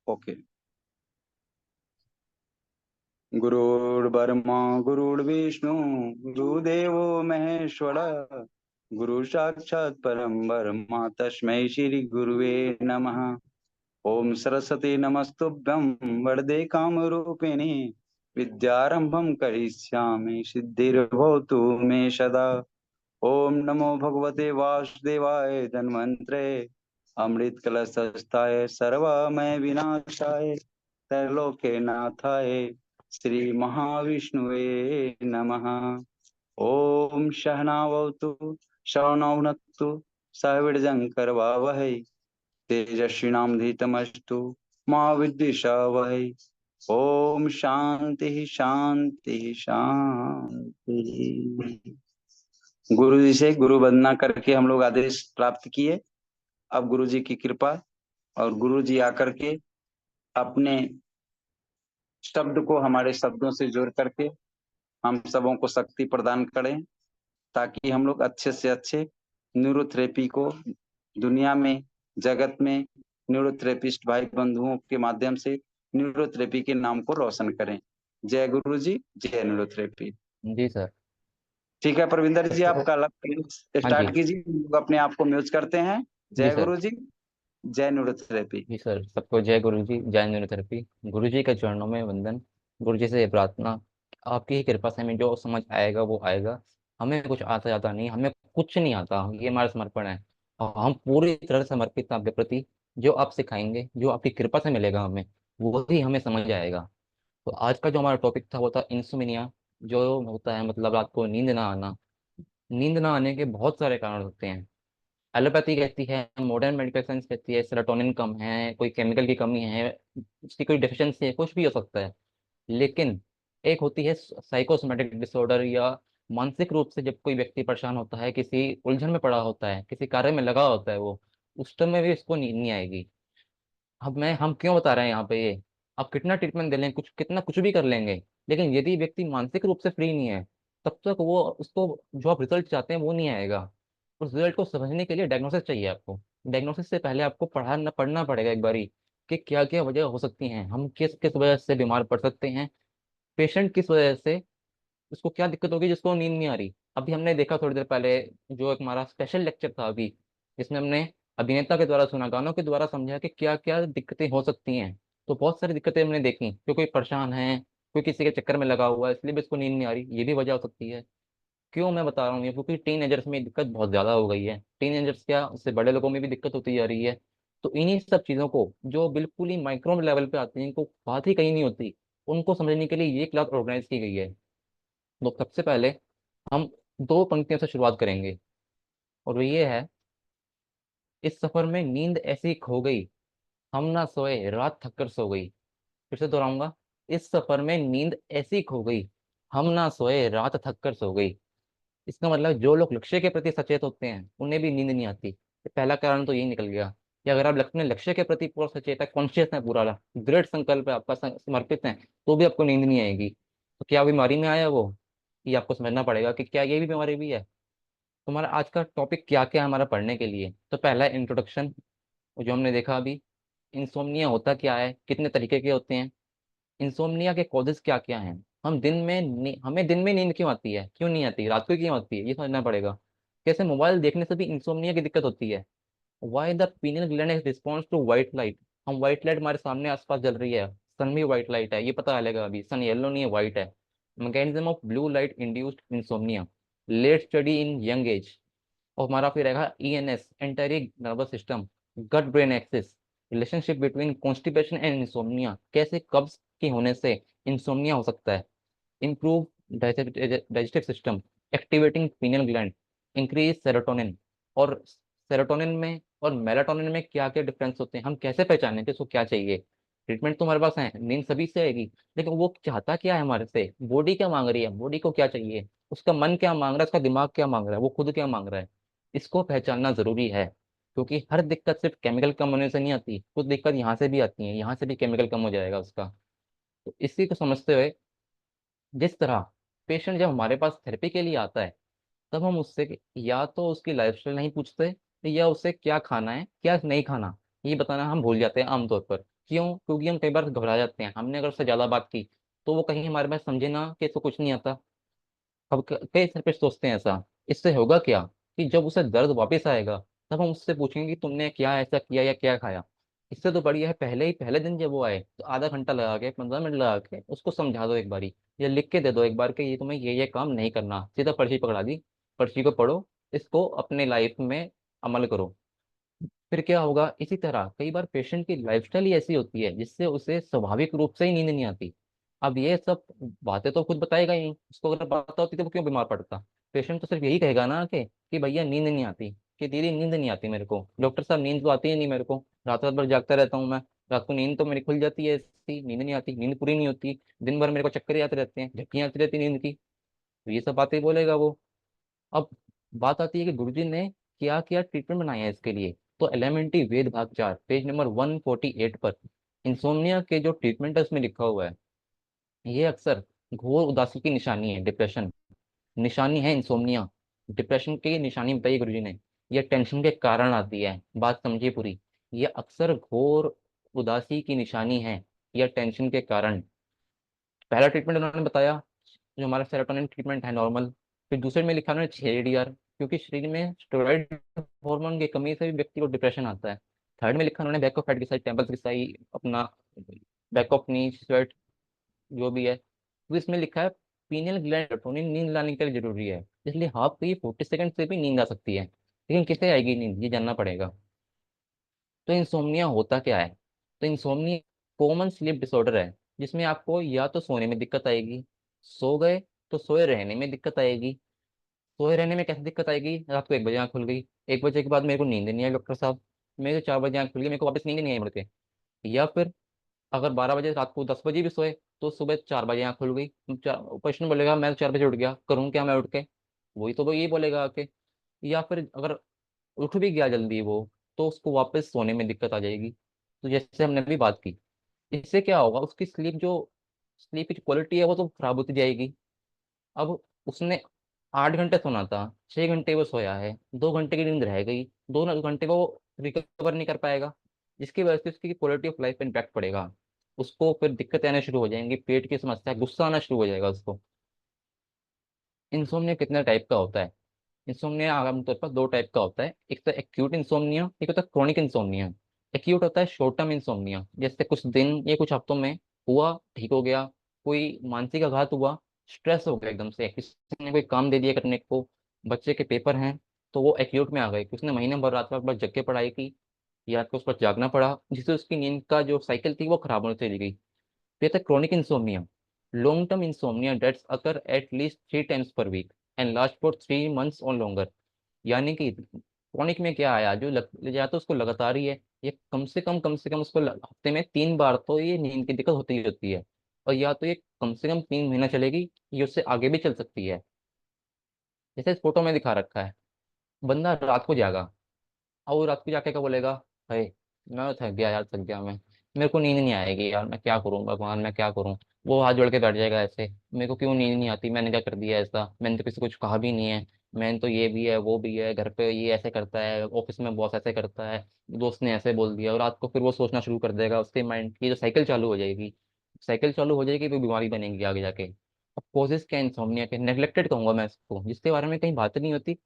Okay. गुरुर्ब्रह्मा गुरुर्विष्णु गुरुदेवो महेश्वर गुरु साक्षात् परम ब्रह्म तस्मै श्री गुरुवे नमः। ओम सरस्वती नमस्तुभ्यं वरदे कामरूपिणी विद्यारंभं करिष्यामि सिद्धिर्भवतु मे सदा। ओम नमो भगवते वासुदेवाय धन्वंतरे अमृत कलशस्थाय सर्वमय विनाशाय त्रैलोक्यनाथाय श्री महाविष्णुवे नमः। ओम सहनावतु शरणौ नक्तु सविर्जंकर वावहै तेजस्विनामधीतमस्तु मा विद्विषावहै। ओम शांति शांति शांति। गुरु जी से गुरु वंदना करके हम लोग आदेश प्राप्त किए। अब गुरु जी की कृपा और गुरु जी आकर के अपने शब्द को हमारे शब्दों से जोड़ करके हम सबों को शक्ति प्रदान करें, ताकि हम लोग अच्छे से अच्छे न्यूरोथेरेपी को दुनिया में, जगत में न्यूरोथेरेपिस्ट भाई बंधुओं के माध्यम से न्यूरोथेरेपी के नाम को रोशन करें। जय गुरु जी, जय न्यूरोथेरेपी। जी सर। ठीक है प्रविंदर जी, तो आपका हाँ जी। स्टार्ट कीजिए। हम लोग अपने आप को म्यूट करते हैं। जी जय सर। गुरु जी, जय न्यूरोथेरेपी। जी सर, सबको जय गुरु जी, जय न्यूरोथेरेपी। गुरु जी के चरणों में वंदन। गुरु जी से ये प्रार्थना, आपकी ही कृपा से हमें जो समझ आएगा वो आएगा। हमें कुछ आता जाता नहीं, हमें कुछ नहीं आता, ये हमारा समर्पण है। और हम पूरी तरह समर्पित हैं आपके प्रति। जो आप सिखाएंगे, जो आपकी कृपा से मिलेगा हमें, वही हमें समझ आएगा। तो आज का जो हमारा टॉपिक था वो था इंसोमिनिया। जो होता है मतलब रात को नींद ना आना। नींद ना आने के बहुत सारे कारण होते हैं। एलोपैथी कहती है, मॉडर्न मेडिकल साइंस कहती है सेरोटोनिन कम है, कोई केमिकल की कमी है, उसकी कोई डेफिशिएंसी है, कुछ भी हो सकता है। लेकिन एक होती है साइकोसोमेटिक डिसऑर्डर, या मानसिक रूप से जब कोई व्यक्ति परेशान होता है, किसी उलझन में पड़ा होता है, किसी कार्य में लगा होता है, वो उस टाइम में भी इसको नींद नहीं आएगी। अब हम क्यों बता रहे हैं यहाँ पे ये? आप कितना ट्रीटमेंट दे लें, कुछ कितना कुछ भी कर लेंगे, लेकिन यदि व्यक्ति मानसिक रूप से फ्री नहीं है, तब तक वो उसको जो आप रिजल्ट चाहते हैं वो नहीं आएगा। उस रिजल्ट को समझने के लिए डायग्नोसिस चाहिए आपको। डायग्नोसिस से पहले आपको पढ़ना पड़ेगा एक बारी, कि क्या क्या वजह हो सकती हैं, हम किस किस वजह से बीमार पड़ सकते हैं, पेशेंट किस वजह से, उसको क्या दिक्कत होगी जिसको नींद नहीं आ रही। अभी हमने देखा थोड़ी देर पहले, जो एक हमारा स्पेशल लेक्चर था अभी, जिसमें हमने अभिनेता के द्वारा सुना, गानों के द्वारा समझा कि क्या क्या दिक्कतें हो सकती हैं। तो बहुत सारी दिक्कतें हमने देखी कि कोई परेशान है, कोई किसी के चक्कर में लगा हुआ है, इसलिए भी इसको नींद नहीं आ रही, ये भी वजह हो सकती है। क्यों मैं बता रहा हूँ ये? क्योंकि टीन में दिक्कत बहुत ज्यादा हो गई है। टीन क्या, उससे बड़े लोगों में भी दिक्कत होती जा रही है। तो इन्हीं सब चीजों को, जो बिल्कुल ही माइक्रो लेवल पे आती हैं, इनको बात ही कहीं नहीं होती, उनको समझने के लिए ये क्लास ऑर्गेनाइज की गई है। तो सबसे पहले हम दो पंक्तियों से शुरुआत करेंगे, और वो ये है: इस सफर में नींद ऐसी खो गई, हम ना सोए रात थक कर सो गई। फिर से दोहराऊंगा: इस सफर में नींद ऐसी खो गई, हम ना सोए रात थक कर सो गई। इसका मतलब जो लोग लक्ष्य के प्रति सचेत होते हैं उन्हें भी नींद नहीं आती। तो पहला कारण तो यही निकल गया कि अगर आप अपने लक्ष्य के प्रति पूरा सचेत है, कॉन्शियस है, पूरा दृढ़ संकल्प है आपका, समर्पित है, तो भी आपको नींद नहीं आएगी। तो क्या बीमारी में आया वो, ये आपको समझना पड़ेगा कि क्या ये भी बीमारी भी है। तुम्हारा आज का टॉपिक क्या क्या है हमारा पढ़ने के लिए? तो पहला इंट्रोडक्शन, जो हमने देखा अभी, इंसोम्निया होता क्या है, कितने तरीके के होते हैं, इंसोम्निया के कॉजेज क्या क्या हैं, हमें दिन में नींद क्यों आती है, क्यों नहीं आती, रात को क्यों आती है, ये समझना पड़ेगा। कैसे मोबाइल देखने से भी इंसोम्निया की दिक्कत होती है। Why the pineal gland is response to white light. हम व्हाइट लाइट हमारे सामने आसपास जल रही है, सन भी व्हाइट लाइट है, ये पता चलेगा अभी, सन येलो नहीं है, व्हाइट है। Mechanism of blue light induced insomnia, late study in young age. और हमारा फिर रहेगा ENS, enteric nervous system, gut brain axis, relationship between constipation and insomnia, कैसे कब्ज के होने से इंसोम्निया हो सकता है। Improve digestive system, activating pineal gland, increase serotonin. और सेरोटोनिन में और मेलाटोनिन में क्या क्या डिफरेंस होते हैं, हम कैसे पहचानें कि उसको क्या चाहिए। ट्रीटमेंट तो हमारे पास है, नींद सभी से आएगी, लेकिन वो चाहता क्या है हमारे से, बॉडी क्या मांग रही है, बॉडी को क्या चाहिए, उसका मन क्या मांग रहा है, उसका दिमाग क्या मांग रहा है, वो खुद क्या मांग रहा है, इसको पहचानना जरूरी है। क्योंकि हर दिक्कत सिर्फ केमिकल कम होने से नहीं आती, कुछ दिक्कत यहाँ से भी आती है, यहाँ से भी केमिकल कम हो जाएगा उसका। तो इसी को समझते हुए, जिस तरह पेशेंट जब हमारे पास थेरेपी के लिए आता है, तब हम उससे या तो उसकी लाइफस्टाइल नहीं पूछते, या उससे क्या खाना है क्या नहीं खाना, ये बताना हम भूल जाते हैं आमतौर पर। क्यों? क्योंकि हम कई बार घबरा जाते हैं, हमने अगर उससे ज़्यादा बात की तो वो कहीं हमारे पास समझे ना कि इसको कुछ नहीं आता। अब कई थेरेपिस्ट सोचते हैं ऐसा। इससे होगा क्या कि जब उसे दर्द वापस आएगा तब हम उससे पूछेंगे कि तुमने क्या ऐसा किया या क्या खाया। इससे तो बढ़िया है पहले ही पहले दिन जब वो आए तो आधा घंटा लगा के 15 मिनट लगा के उसको समझा दो एक बारी, या लिख के दे दो एक बार कि ये तुम्हें ये काम नहीं करना, सीधा पर्ची पकड़ा दी, पर्ची को पढ़ो, इसको अपने लाइफ में अमल करो। फिर क्या होगा? इसी तरह कई बार पेशेंट की लाइफस्टाइल ही ऐसी होती है जिससे उसे स्वाभाविक रूप से ही नींद नहीं आती। अब ये सब बातें तो खुद बताएगा ही नहीं, उसको अगर पता होती तो वो क्यों बीमार पड़ता? पेशेंट तो सिर्फ यही कहेगा ना कि भैया नींद नहीं आती, कि दीदी नींद नहीं आती मेरे को, डॉक्टर साहब नींद तो आती ही नहीं मेरे को, रात रात भर जागता रहता हूँ मैं, रात को नींद तो मेरी खुल जाती है, ऐसी नींद नहीं आती, नींद पूरी नहीं होती, दिन भर मेरे को चक्कर ही आते रहते हैं, झपकियां आती रहती नींद की। तो ये सब बातें बोलेगा वो। अब बात आती है कि गुरुजी ने क्या क्या ट्रीटमेंट बनाया है इसके लिए। तो एलिमेंट्री वेद भाग 4 पेज नंबर 148 पर इंसोम्निया के जो ट्रीटमेंट है उसमें लिखा हुआ है, ये अक्सर घोर उदासी की निशानी है, डिप्रेशन निशानी है इंसोम्निया। डिप्रेशन की निशानी बताइए गुरुजी ने, यह टेंशन के कारण आती है, बात समझिए पूरी। ये अक्सर घोर उदासी की निशानी है या टेंशन के कारण। पहला ट्रीटमेंट उन्होंने बताया जो हमारा सेरोटोनिन ट्रीटमेंट है नॉर्मल। फिर दूसरे में लिखा उन्होंने 6 ADR, क्योंकि शरीर में स्टेरॉइड हार्मोन की कमी से भी व्यक्ति को डिप्रेशन आता है। थर्ड में लिखा उन्होंने बैक ऑफ हेड की साइड, टेम्पल्स की साइड, अपना बैक ऑफ नी स्वेट जो भी है। तो इसमें लिखा है पीनियल ग्लैंड सेरोटोनिन नींद लाने के लिए जरूरी है, इसलिए आपको ये 40 सेकंड से भी नींद आ सकती है, लेकिन किसे आएगी नींद ये जानना पड़ेगा। तो इंसोम्निया होता क्या है? तो इंसोम्निया कॉमन स्लीप डिसऑर्डर है जिसमें आपको या तो सोने में दिक्कत आएगी, सो गए तो सोए रहने में दिक्कत आएगी। सोए रहने में कैसे दिक्कत आएगी? रात को 1 बजे आँख खुल गई, 1 बजे के बाद मेरे को नींद नहीं आई डॉक्टर साहब, मेरे को 4 बजे आँख खुल गई, मेरे को वापस नींद नहीं आई मुड़ के। या फिर अगर 12 बजे रात को 10 बजे भी सोए तो सुबह 4 बजे आँख खुल गई, पेशेंट बोलेगा मैं तो 4 बजे उठ गया, करूँ क्या मैं उठ के? वही तो वो यही बोलेगा आके। या फिर अगर उठ भी गया जल्दी वो, तो उसको वापस सोने में दिक्कत आ जाएगी। तो जैसे हमने अभी बात की, इससे क्या होगा, उसकी स्लीप की क्वालिटी है वो तो खराब होती जाएगी। अब उसने 8 घंटे सोना था, 6 घंटे वो सोया है, 2 घंटे की नींद रह गई, 2 घंटे वो रिकवर नहीं कर पाएगा, जिसकी वजह से उसकी क्वालिटी ऑफ लाइफ पे इम्पैक्ट पड़ेगा। उसको फिर दिक्कतें आने शुरू हो जाएंगी, पेट की समस्या, गुस्सा आना शुरू हो जाएगा उसको। इंसोम्निया कितने टाइप का होता है? इंसोम्निया आमतौर पर 2 टाइप का होता है, एक तो एक्यूट इंसोम्निया, एक होता है क्रॉनिक इंसोम्निया। एक्यूट होता है शॉर्ट टर्म इंसोम्निया, जैसे कुछ दिन या कुछ हफ्तों में हुआ, ठीक हो गया, कोई मानसिक आघात हुआ, स्ट्रेस हो गया एकदम से, किसी ने कोई काम दे दिया करने को, बच्चे के पेपर हैं तो वो एक्यूट में आ गए, उसने महीने भर रात रात भर जग के पढ़ाई की, या तो उस पर जागना पड़ा जिससे उसकी नींद का जो साइकिल थी वो खराब होने चली गई। फिर था chronic insomnia, long term insomnia that's occur at least 3 times per week and last for 3 months और लॉन्गर। यानी कि क्रॉनिक में क्या आया, जो या तो उसको लगातार ही है, ये कम से कम उसको हफ्ते में 3 बार तो ये नींद की दिक्कत होती ही होती है, और या तो ये कम से कम 3 महीना चलेगी, ये उससे आगे भी चल सकती है। जैसे इस फोटो में दिखा रखा है, बंदा रात को जागा और रात को जाके क्या बोलेगा, अरे मैं तो थक गया यार, थक गया मैं, मेरे को नींद नहीं आएगी यार, मैं क्या करूं भगवान, मैं क्या करूं। वो हाथ जोड़ के बैठ जाएगा ऐसे, मेरे को क्यों नींद नहीं आती, मैंने क्या कर दिया ऐसा, मैंने तो किसी को कुछ कहा भी नहीं है, मैंने तो ये भी है वो भी है, घर पे ये ऐसे करता है, ऑफिस में बॉस ऐसे करता है, दोस्त ने ऐसे बोल दिया, और रात को फिर वो सोचना शुरू कर देगा, उसके माइंड की जो साइकिल चालू हो जाएगी, साइकिल चालू हो जाएगी तो बीमारी बनेगी आगे जाके। अब कॉजेज क्या इंसोम्निया के, नेग्लेक्टेड कहूंगा मैं इसको, जिसके बारे में कहीं बात नहीं होती,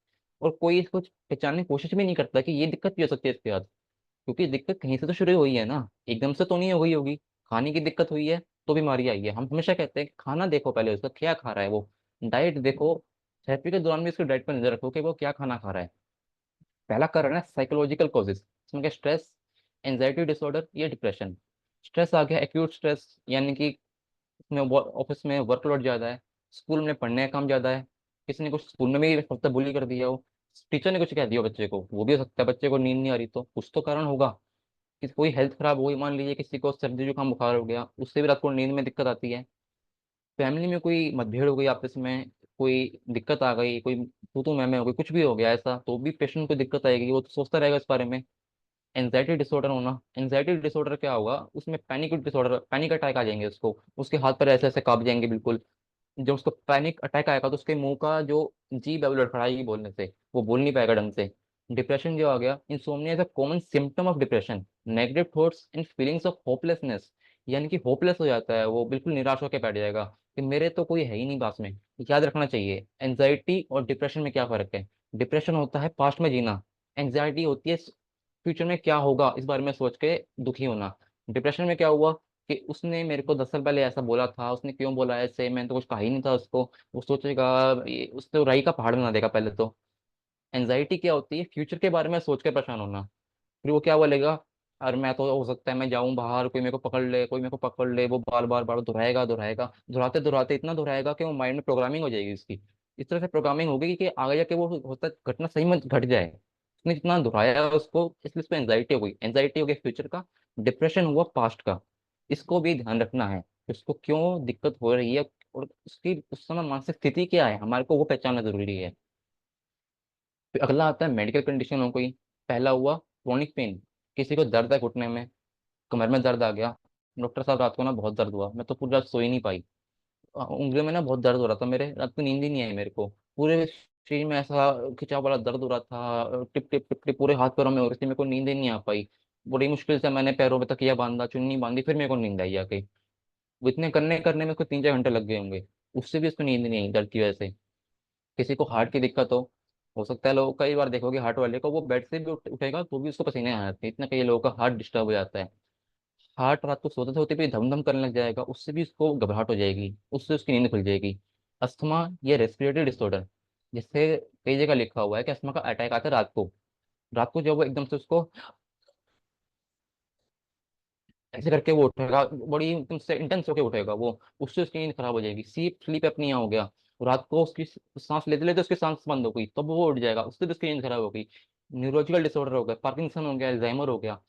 और कोई इसको पहचानने की कोशिश भी नहीं करता कि ये दिक्कत भी हो सकती है इसके बाद। क्योंकि दिक्कत कहीं से तो शुरू हुई है ना, एकदम से तो नहीं हुई होगी। खाने की दिक्कत हुई है तो बीमारी आई है। हम हमेशा कहते हैं कि खाना देखो पहले, उसका क्या खा रहा है वो, डाइट देखो, थेरेपी के दौरान भी उसकी डाइट पर नजर रखो कि वो क्या खाना खा रहा है। पहला कारण है साइकोलॉजिकल कॉजेज, इसमें क्या, स्ट्रेस, एंजाइटी डिसऑर्डर या डिप्रेशन। स्ट्रेस आ गया, एक्यूट स्ट्रेस, यानी कि उसमें ऑफिस में वर्कलोड ज़्यादा है, स्कूल में पढ़ने का काम ज़्यादा है, किसी ने कुछ स्कूल में भी हफ्ता बुली कर दिया हो, टीचर ने कुछ कह दिया हो बच्चे को, वो भी हो सकता है, बच्चे को नींद नहीं आ रही तो कुछ तो कारण होगा। कि कोई हेल्थ खराब हो गई, मान लीजिए किसी को सर्दी जुकाम बुखार हो गया, उससे भी रात को नींद में दिक्कत आती है। फैमिली में कोई मतभेड़ हो गई आपस में, कोई दिक्कत आ गई, कोई तू तू मैं हो गई, कुछ भी हो गया ऐसा, तो भी पेशेंट को दिक्कत आएगी, वो तो सोचता रहेगा इस बारे में। एंजाइटी डिसऑर्डर होना, एंजाइटी डिसऑर्डर क्या होगा, उसमें पैनिक डिसऑर्डर, पैनिक अटैक आ जाएंगे उसको, उसके हाथ पर ऐसे ऐसे कांप जाएंगे बिल्कुल। जब उसको पैनिक अटैक आएगा तो उसके मुंह का जो जीभ है वो लड़खड़ाएगी बोलने से, वो बोल नहीं पाएगा ढंग से। डिप्रेशन जो आ गया, insomnia is a common symptom of depression, negative thoughts and feelings of hopelessness. यानी कि होपलेस हो जाता है वो, बिल्कुल निराश होकर बैठ जाएगा कि मेरे तो कोई है ही नहीं पास में। याद रखना चाहिए एंजाइटी और डिप्रेशन में क्या फर्क है। डिप्रेशन होता है पास्ट में जीना, एंजाइटी होती है फ्यूचर में क्या होगा इस बारे में सोच के दुखी होना। डिप्रेशन में क्या हुआ कि उसने मेरे को 10 साल पहले ऐसा बोला था, उसने क्यों बोला ऐसे, मैंने तो कुछ कहा ही नहीं था उसको। वो सोचेगा, उसने तो राई का पहाड़ बना देगा पहले तो। एंजाइटी क्या होती है, फ्यूचर के बारे में सोच के परेशान होना। फिर वो क्या बोलेगा, अरे मैं तो हो सकता है मैं जाऊं बाहर, कोई मेरे को पकड़ ले, कोई मेरे को पकड़ ले। वो बार बार बार दोहराएगा दोहराएगा, दोहराते दोहराते इतना दोहराएगा कि वो माइंड में प्रोग्रामिंग हो जाएगी उसकी। इस तरह से प्रोग्रामिंग होगी कि आगे जाके वो होता घटना सही में घट जाए। उसने जितना दोहराया है उसको, इसलिए उसको एंजाइटी हो गई। एंजाइटी हो गई फ्यूचर का, डिप्रेशन हुआ पास्ट का। इसको भी ध्यान रखना है कि उसको क्यों दिक्कत हो रही है, और उसकी उस समय मानसिक स्थिति क्या है, हमारे को वो पहचानना जरूरी है। फिर अगला आता है मेडिकल कंडीशन हो कोई। पहला हुआ क्रोनिक पेन, किसी को दर्द है घुटने में, कमर में दर्द आ गया, डॉक्टर साहब रात को ना बहुत दर्द हुआ, मैं तो पूरी रात सो ही नहीं पाई। उंगलियों में ना बहुत दर्द हो रहा था मेरे, रात को नींद ही नहीं आई मेरे को। पूरे शरीर में ऐसा खिंचाव वाला दर्द हो रहा था, टिप टिप टिप टिप पूरे हाथ पैरों में हो रही थी, मेरे को नींद ही नहीं आ पाई। बड़ी मुश्किल से मैंने पैरों में तकिया बांधा, चुन्नी बांधी, फिर मेरे को नींद आई आके। वो इतने करने करने में उसको 3-4 घंटे लग गए होंगे, उससे भी उसको नींद नहीं आई दर्द की वजह से। किसी को हार्ट की दिक्कत हो सकता है, लोग कई बार देखोगे हार्ट वाले को वो बेड से भी उठेगा तो भी उसको पसीने आ जाते हैं, इतना कई लोगों का हार्ट डिस्टर्ब हो जाता है। हार्ट रात को सोते सोते भी धम धम करने लग जाएगा, उससे भी उसको घबराहट हो जाएगी, उससे उसकी नींद खुल जाएगी। अस्थमा या रेस्पिरेटरी डिसऑर्डर, जिससे कई जगह लिखा हुआ है कि अस्थमा का अटैक आता है रात को। रात को जब वो एकदम से उसको ऐसे करके वो उठेगा, बड़ी एकदम से इंटेंस होके उठेगा वो, उससे उसकी नींद खराब हो जाएगी। स्लीप स्लीप एपनिया हो गया, रात को उसकी सांस लेते लेते उसकी सांस बंद हो गई, तब वो उठ जाएगा, उससे भी उसकी नींद खराब हो गई। न्यूरोलॉजिकल डिसऑर्डर हो गया, पार्किंसन हो गया, अल्जाइमर हो गया,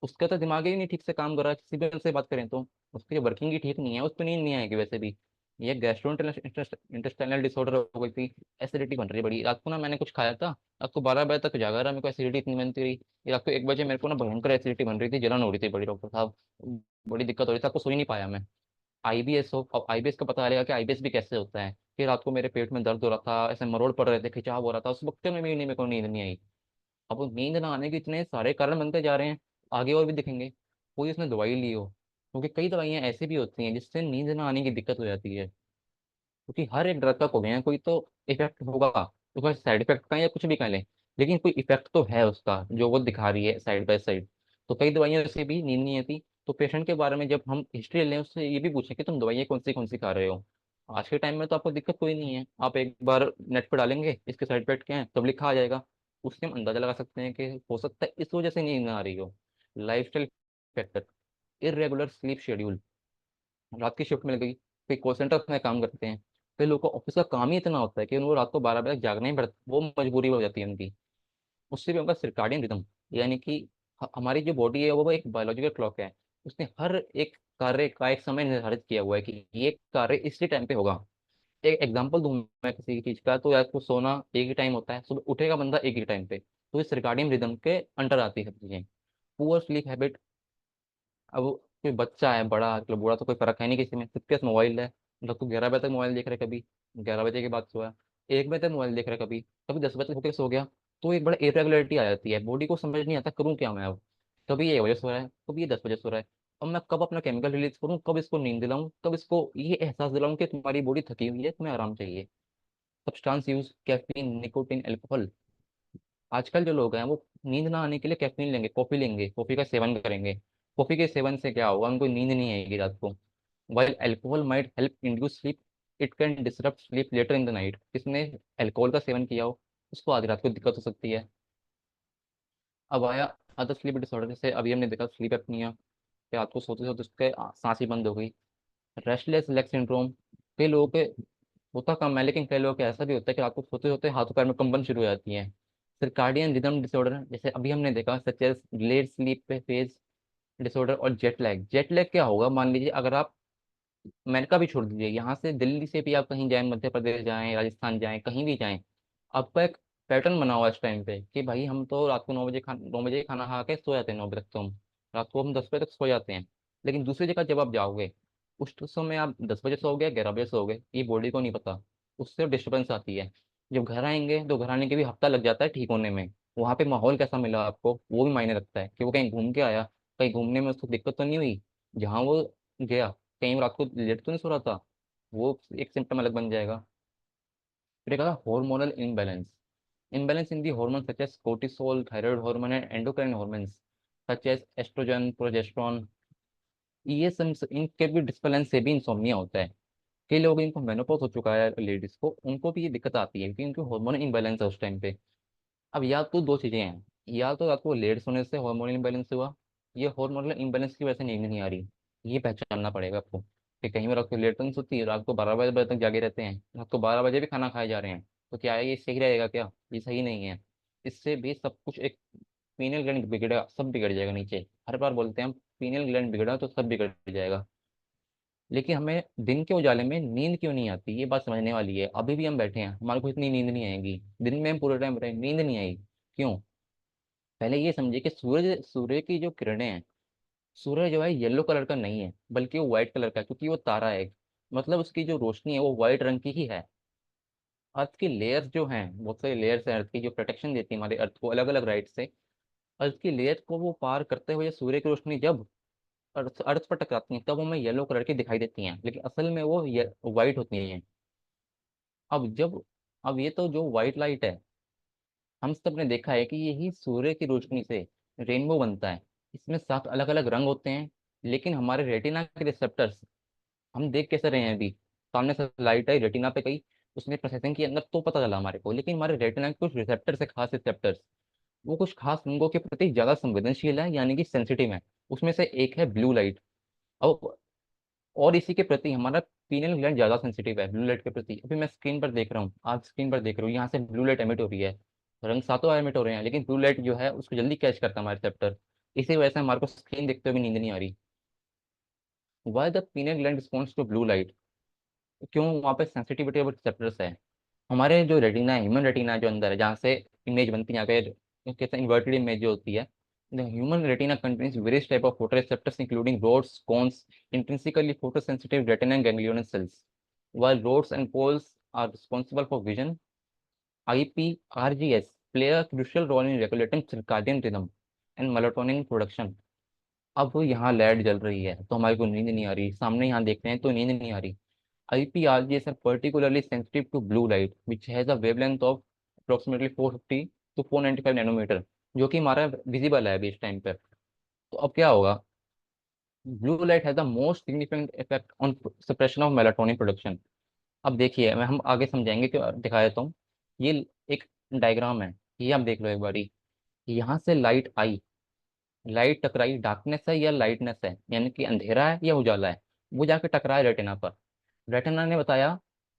उसका तो दिमाग ही नहीं ठीक से काम कर रहा है, किसी भी से बात करें तो उसकी वर्किंग ही ठीक नहीं है, उस पर नींद नहीं आएगी वैसे भी। ये गैस्ट्रो इंटेस्टाइनल डिसऑर्डर हो गई थी, एसिडिटी बन रही है बड़ी। रात को ना मैंने कुछ खाया था, रात को 12 बजे तक जागा रहा, मेरे को एसिडिटी इतनी बनती रही। ये रात को 1 बजे मेरे को ना भयंकर एसिडिटी बन रही थी, जलन हो रही थी बड़ी, डॉक्टर साहब बड़ी दिक्कत हो रही थी, आपको सो ही नहीं पाया मैं। आईबीएस हो, अब आईबीएस का पता चलेगा कि आईबीएस भी कैसे होता है। फिर रात को मेरे पेट में दर्द हो रहा था, ऐसे मरोड़ पड़ रहे थे, खिंचाव हो रहा था, उस वक्त में भी मेरे को नींद नहीं आई। अब वो नींद ना आने के इतने सारे कारण बनते जा रहे हैं, आगे और भी दिखेंगे। कोई उसने दवाई ली हो, क्योंकि कई दवाइयां ऐसी भी होती हैं जिससे नींद ना आने की दिक्कत हो जाती है। क्योंकि हर एक ड्रग का कोई ना कोई तो इफेक्ट होगा, तो कोई साइड इफेक्ट का या कुछ भी कह लें, लेकिन कोई इफेक्ट तो है उसका जो वो दिखा रही है साइड बाय साइड। तो कई दवाइयां से भी नींद नहीं आती। तो पेशेंट के बारे में जब हम हिस्ट्री लें, उससे ये भी पूछें कि तुम दवाइयाँ कौन सी खा रहे हो। आज के टाइम में तो आपको दिक्कत कोई नहीं है, आप एक बार नेट पर डालेंगे इसके साइड इफेक्ट क्या है, तब लिखा आ जाएगा। उससे हम अंदाजा लगा सकते हैं कि हो सकता है इस वजह से नींद ना आ रही हो। Life factor, irregular sleep schedule, रात की शिफ्ट मिल गई, कई कॉल सेंटर में काम करते हैं, कई लोगों को ऑफिस का काम ही इतना होता है कि उनको रात को 12 बजे तक जागना ही पड़ता, वो मजबूरी हो जाती है उनकी। उससे भी उनका सर्काडियन रिदम, यानी कि हमारी जो बॉडी है वो एक बायोलॉजिकल क्लॉक है, उसने हर एक कार्य का एक समय निर्धारित किया हुआ है कि ये कार्य इसी टाइम पे होगा। एक एग्जांपल दूं मैं किसी चीज का, तो रात को सोना एक ही टाइम होता है, सुबह उठेगा बंदा एक ही टाइम पे, तो इस सर्काडियन रिदम के अंडर आती है सब चीजें। पुअर स्लीप हैबिट, अब कोई बच्चा है बड़ा, मतलब बूढ़ा तो कोई फर्क है नहीं किसी में, सबके पास मोबाइल है, मतलब तो 11 बजे तक मोबाइल देख रहे, कभी 11 बजे के बाद सोया, 1 बजे तक मोबाइल देख रहा, कभी कभी 10 बजे तक होकर सो गया। तो एक बड़ा इरेगुलरिटी आ जाती है, बॉडी को समझ नहीं आता करूँ क्या मैं अब। कभी ये 1 बजे सो रहा है, कभी ये 10 बजे सो रहा है। अब मैं कब अपना केमिकल रिलीज करूँ, कब इसको नींद दिलाऊं, कब इसको ये एहसास दिलाऊं कि तुम्हारी बॉडी थकी हुई है, तुम्हें आराम चाहिए। Substance use, caffeine, nicotine, alcohol, आजकल जो लोग हैं वो नींद ना आने के लिए कैफीन लेंगे, कॉफी लेंगे, कॉफी का सेवन करेंगे। कॉफी के सेवन से क्या होगा, उनको नींद नहीं आएगी रात को। While alcohol might help induce sleep, it can disrupt sleep later in the night. किसने अल्कोहल का सेवन किया हो, उसको आधी रात को दिक्कत हो सकती है। अब आया अदर स्लीप डिसऑर्डर, जैसे अभी हमने देखा स्लीप एपनिया, कि रात को सोते सोते उसके सांस ही बंद हो गई। रेस्टलेस लेग सिंड्रोम, कई लोगों के होता कम है, लेकिन कई लोगों के ऐसा भी होता है कि रात को सोते सोते हाथों पैर में कंपन शुरू हो जाती है। सर्काडियन रिदम डिसऑर्डर, जैसे अभी हमने देखा such as delayed sleep phase disorder. और जेट लैग, जेट लैग क्या होगा, मान लीजिए अगर आप, अमेरिका भी छोड़ दीजिए, यहाँ से दिल्ली से भी आप कहीं जाएं, मध्य प्रदेश जाएं, राजस्थान जाएं, कहीं भी जाएं, आपका एक पैटर्न बना हुआ है इस टाइम पे कि भाई हम तो रात को 9 बजे खाना खा के सो जाते हैं, 9 बजे तक तो हम, रात को हम 10 बजे तक सो जाते हैं। लेकिन दूसरी जगह जब आप जाओगे, उस समय आप 10 बजे सोओगे, 11 बजे सोओगे, ये बॉडी को नहीं पता, उससे डिस्टर्बेंस आती है। जब घर आएंगे तो घर आने के भी हफ्ता लग जाता है ठीक होने में, वहाँ पे माहौल कैसा मिला आपको वो भी मायने रखता है, कि वो कहीं घूम के आया, कहीं घूमने में उसको दिक्कत तो नहीं हुई जहाँ वो गया, कहीं वो रात को लेट तो नहीं सो रहा था, वो एक सिम्टम अलग बन जाएगा। फिर एक hormonal imbalance. Imbalance in the hormones such as cortisol, thyroid hormone, and endocrine hormones such as estrogen, progesterone. ये सब इनके भी डिसबैलेंस से भी इंसोम्निया होता है। कई लोग इनको मेनोपॉज हो चुका है लेडीज को, उनको भी ये दिक्कत आती है क्योंकि उनकी हार्मोनल इम्बैलेंस है उस टाइम पे। अब या तो दो चीजें हैं, या तो रात को लेट सोने से हार्मोनल इम्बैलेंस हुआ, ये हार्मोनल इम्बैलेंस की वजह से नींद नहीं आ रही। ये पहचानना पड़ेगा आपको कि कहीं रात को लेट तो नहीं सोती, रात को 12 बजे तक जागे रहते हैं, रात को 12 बजे भी खाना खाए जा रहे हैं, तो क्या है ये सही रहेगा क्या? ये सही नहीं है। इससे भी सब कुछ एक पीनल ग्लैंड बिगड़ा, सब बिगड़ जाएगा नीचे। हर बार बोलते हैं हम पीनल ग्लैंड बिगड़ा तो सब बिगड़ जाएगा। लेकिन हमें दिन के उजाले में नींद क्यों नहीं आती, ये बात समझने वाली है। अभी भी हम बैठे हैं, हमारे को इतनी नींद नहीं आएगी, दिन में हम पूरे टाइम रहे नींद नहीं आई, क्यों? पहले ये समझिए कि सूरज, सूर्य की जो किरणें हैं, सूरज जो है येलो कलर का नहीं है बल्कि वो व्हाइट कलर का है, क्योंकि वो तारा है। मतलब उसकी जो रोशनी है वो व्हाइट रंग की ही है। अर्थ की लेयर्स जो हैं, बहुत सारी लेयर्स हैं अर्थ की जो प्रोटेक्शन देती है हमारे अर्थ को अलग अलग राइट से। अर्थ की लेयर को वो पार करते हुए सूर्य की रोशनी जब अर्थ पर टकराती है तब हमें येलो कलर की दिखाई देती हैं, लेकिन असल में वो व्हाइट होती हैं। अब जब, अब ये तो जो व्हाइट लाइट है, हम सब ने देखा है कि यही सूर्य की रोशनी से रेनबो बनता है। इसमें 7 अलग अलग रंग होते हैं, लेकिन हमारे रेटिना के रिसेप्टर्स, हम देख कैसे रहे हैं अभी, सामने से लाइट आई रेटिना पे गई, उसने प्रोसेसिंग की अंदर तो पता चला हमारे को, लेकिन हमारे रेटिना के कुछ रिसेप्टर्स है, खास रिसेप्टर्स, वो कुछ खास रंगों के प्रति ज्यादा संवेदनशील है, यानी कि सेंसिटिव है। उसमें से एक है ब्लू लाइट। अब और इसी के प्रति हमारा पीनियल ग्लैंड ज्यादा सेंसिटिव है ब्लू लाइट के प्रति। अभी मैं स्क्रीन पर देख रहा हूँ, आज स्क्रीन पर देख रहा हूँ, यहाँ से ब्लू लाइट एमिट हो रही है, रंग सातों एमिट हो रहे हैं, लेकिन ब्लू लाइट जो है उसको जल्दी कैच करता है हमारे रिसेप्टर। इसी वजह से हमारे को स्क्रीन देखते हुए भी नींद नहीं आ रही। Why the pineal gland response to blue light, क्यों वहाँ पे सेंसिटिविटी ऑफ रिसेप्टर्स है? हमारे जो रेटिना है, ह्यूमन रेटिना जो अंदर है जहाँ से इमेज बनती है, यहाँ पे कहते हैं इन्वर्टेड इमेज जो होती है, the human retina contains various type of photoreceptors including rods, cones, intrinsically photosensitive retina and ganglion cells. While rods and poles are responsible for vision, IPRGS play a crucial role in regulating circadian rhythm and melatonin production. अब यहाँ light जल रही है तो हमारे को नींद नहीं आ रही, सामने यहाँ देख रहे हैं तो नींद नहीं आ रही। IPRGs are particularly sensitive to blue light, which has a wavelength of approximately 450 to 495 nanometre, जो कि हमारा विजिबल है अभी इस टाइम पर। तो अब क्या होगा? Blue light has the most significant effect on suppression of melatonin production. अब देखिए, मैं हम आगे समझाएंगे कि दिखा देता हूँ। ये एक डायग्राम है, ये आप देख लो एक बारी। यहाँ से लाइट आई, लाइट टकराई, डार्कनेस है या लाइटनेस है, यानी कि अंधेरा है या उजाला है, वो जाके टकराया रेटिना पर। रेटिना ने बताया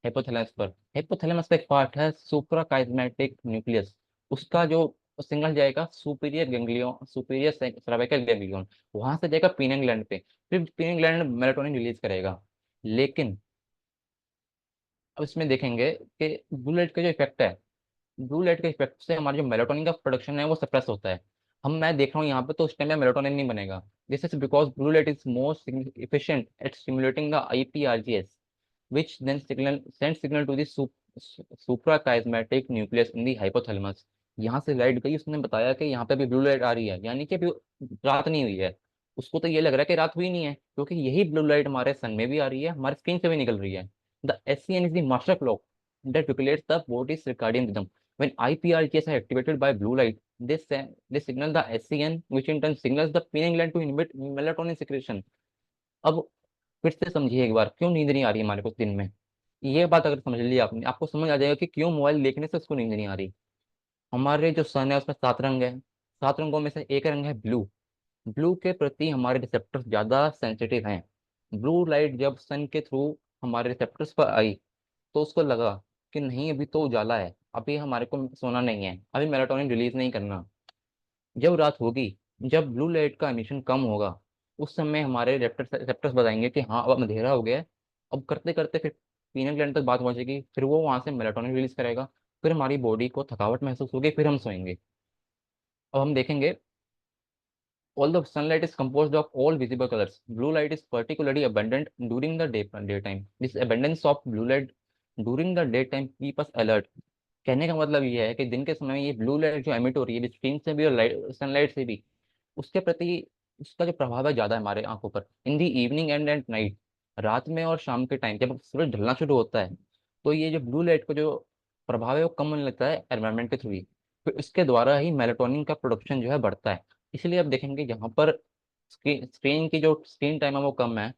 हाइपोथैलेमस पर। हाइपोथैलेमस का एक पार्ट है सुप्रा काइजमेटिक न्यूक्लियस, उसका जो सिग्नल जाएगा superior ganglion, superior cervical ganglion, वहां से जाएगा पीनियल ग्लैंड पे, फिर पीनियल ग्लैंड मेलाटोनिन रिलीज करेगा। लेकिन अब इसमें देखेंगे कि ब्लू लाइट का जो इफेक्ट है, ब्लू लाइट के इफेक्ट से हमारा जो मेलाटोनिन का प्रोडक्शन है वो सप्रेस होता है। मैं देख रहा हूँ यहाँ पे तो उस टाइम में मेलाटोनिन नहीं बनेगा। This is because blue light is most efficient at stimulating the IPRGS, which then sends signal to the suprachiasmatic nucleus in the hypothalamus. यहाँ से लाइट गई, उसने बताया कि यहाँ पे भी ब्लू लाइट आ रही है, यानी कि अभी रात नहीं हुई है। उसको तो ये लग रहा है कि रात हुई नहीं है, क्योंकि यही ब्लू लाइट हमारे सन में भी आ रही है, हमारे स्क्रीन से भी निकल रही है। The SCN is the master clock that regulates the body's circadian rhythm. When IPRGs are activated by blue light, they signal the SCN, which in turn signals the pineal gland to inhibit melatonin secretion. अब फिर से समझिए एक बार, क्यों नींद नहीं आ रही हमारे को दिन में। ये बात अगर समझ ली आपने, आपको समझ आ जाएगा कि क्यों मोबाइल देखने से उसको नींद नहीं आ रही। हमारे जो सन है उसमें 7 रंग है, 7 रंगों में से एक रंग है ब्लू। ब्लू के प्रति हमारे रिसेप्टर्स ज्यादा सेंसिटिव हैं। ब्लू लाइट जब सन के थ्रू हमारे रिसेप्टर्स पर आई तो उसको लगा कि नहीं अभी तो उजाला है, अभी हमारे को सोना नहीं है, अभी मेलाटोनिन रिलीज नहीं करना। जब रात होगी, जब ब्लू लाइट का एमिशन कम होगा, उस समय हमारे रेप्टर्स बताएंगे कि हाँ अब अंधेरा हो गया है। अब करते करते फिर पीनल ग्लैंड तक बात पहुंचेगी, फिर वो वहां से मेलाटोनिन रिलीज करेगा, फिर हमारी बॉडी को थकावट महसूस होगी, फिर हम सोएंगे। अब हम देखेंगे, although sunlight is composed of all visible colors, blue light is particularly abundant during the daytime. This abundance of blue light during the daytime keep us alert. कहने का मतलब ये है कि दिन के समय में ये ब्लू लाइट जो एमिट हो रही है स्क्रीन से भी और लाइट सनलाइट से भी, उसके प्रति उसका जो प्रभाव है ज़्यादा है हमारे आंखों पर in the evening and at night. रात में और शाम के टाइम जब सूरज ढलना शुरू होता है, तो ये जो ब्लू लाइट का जो प्रभाव है वो कम होने लगता है एनवायरनमेंट के थ्रू ही। तो इसके द्वारा ही मेलाटोनिन का प्रोडक्शन जो है बढ़ता है। इसलिए आप देखेंगे जहाँ पर स्क्रीन की जो स्क्रीन टाइम है वो कम है,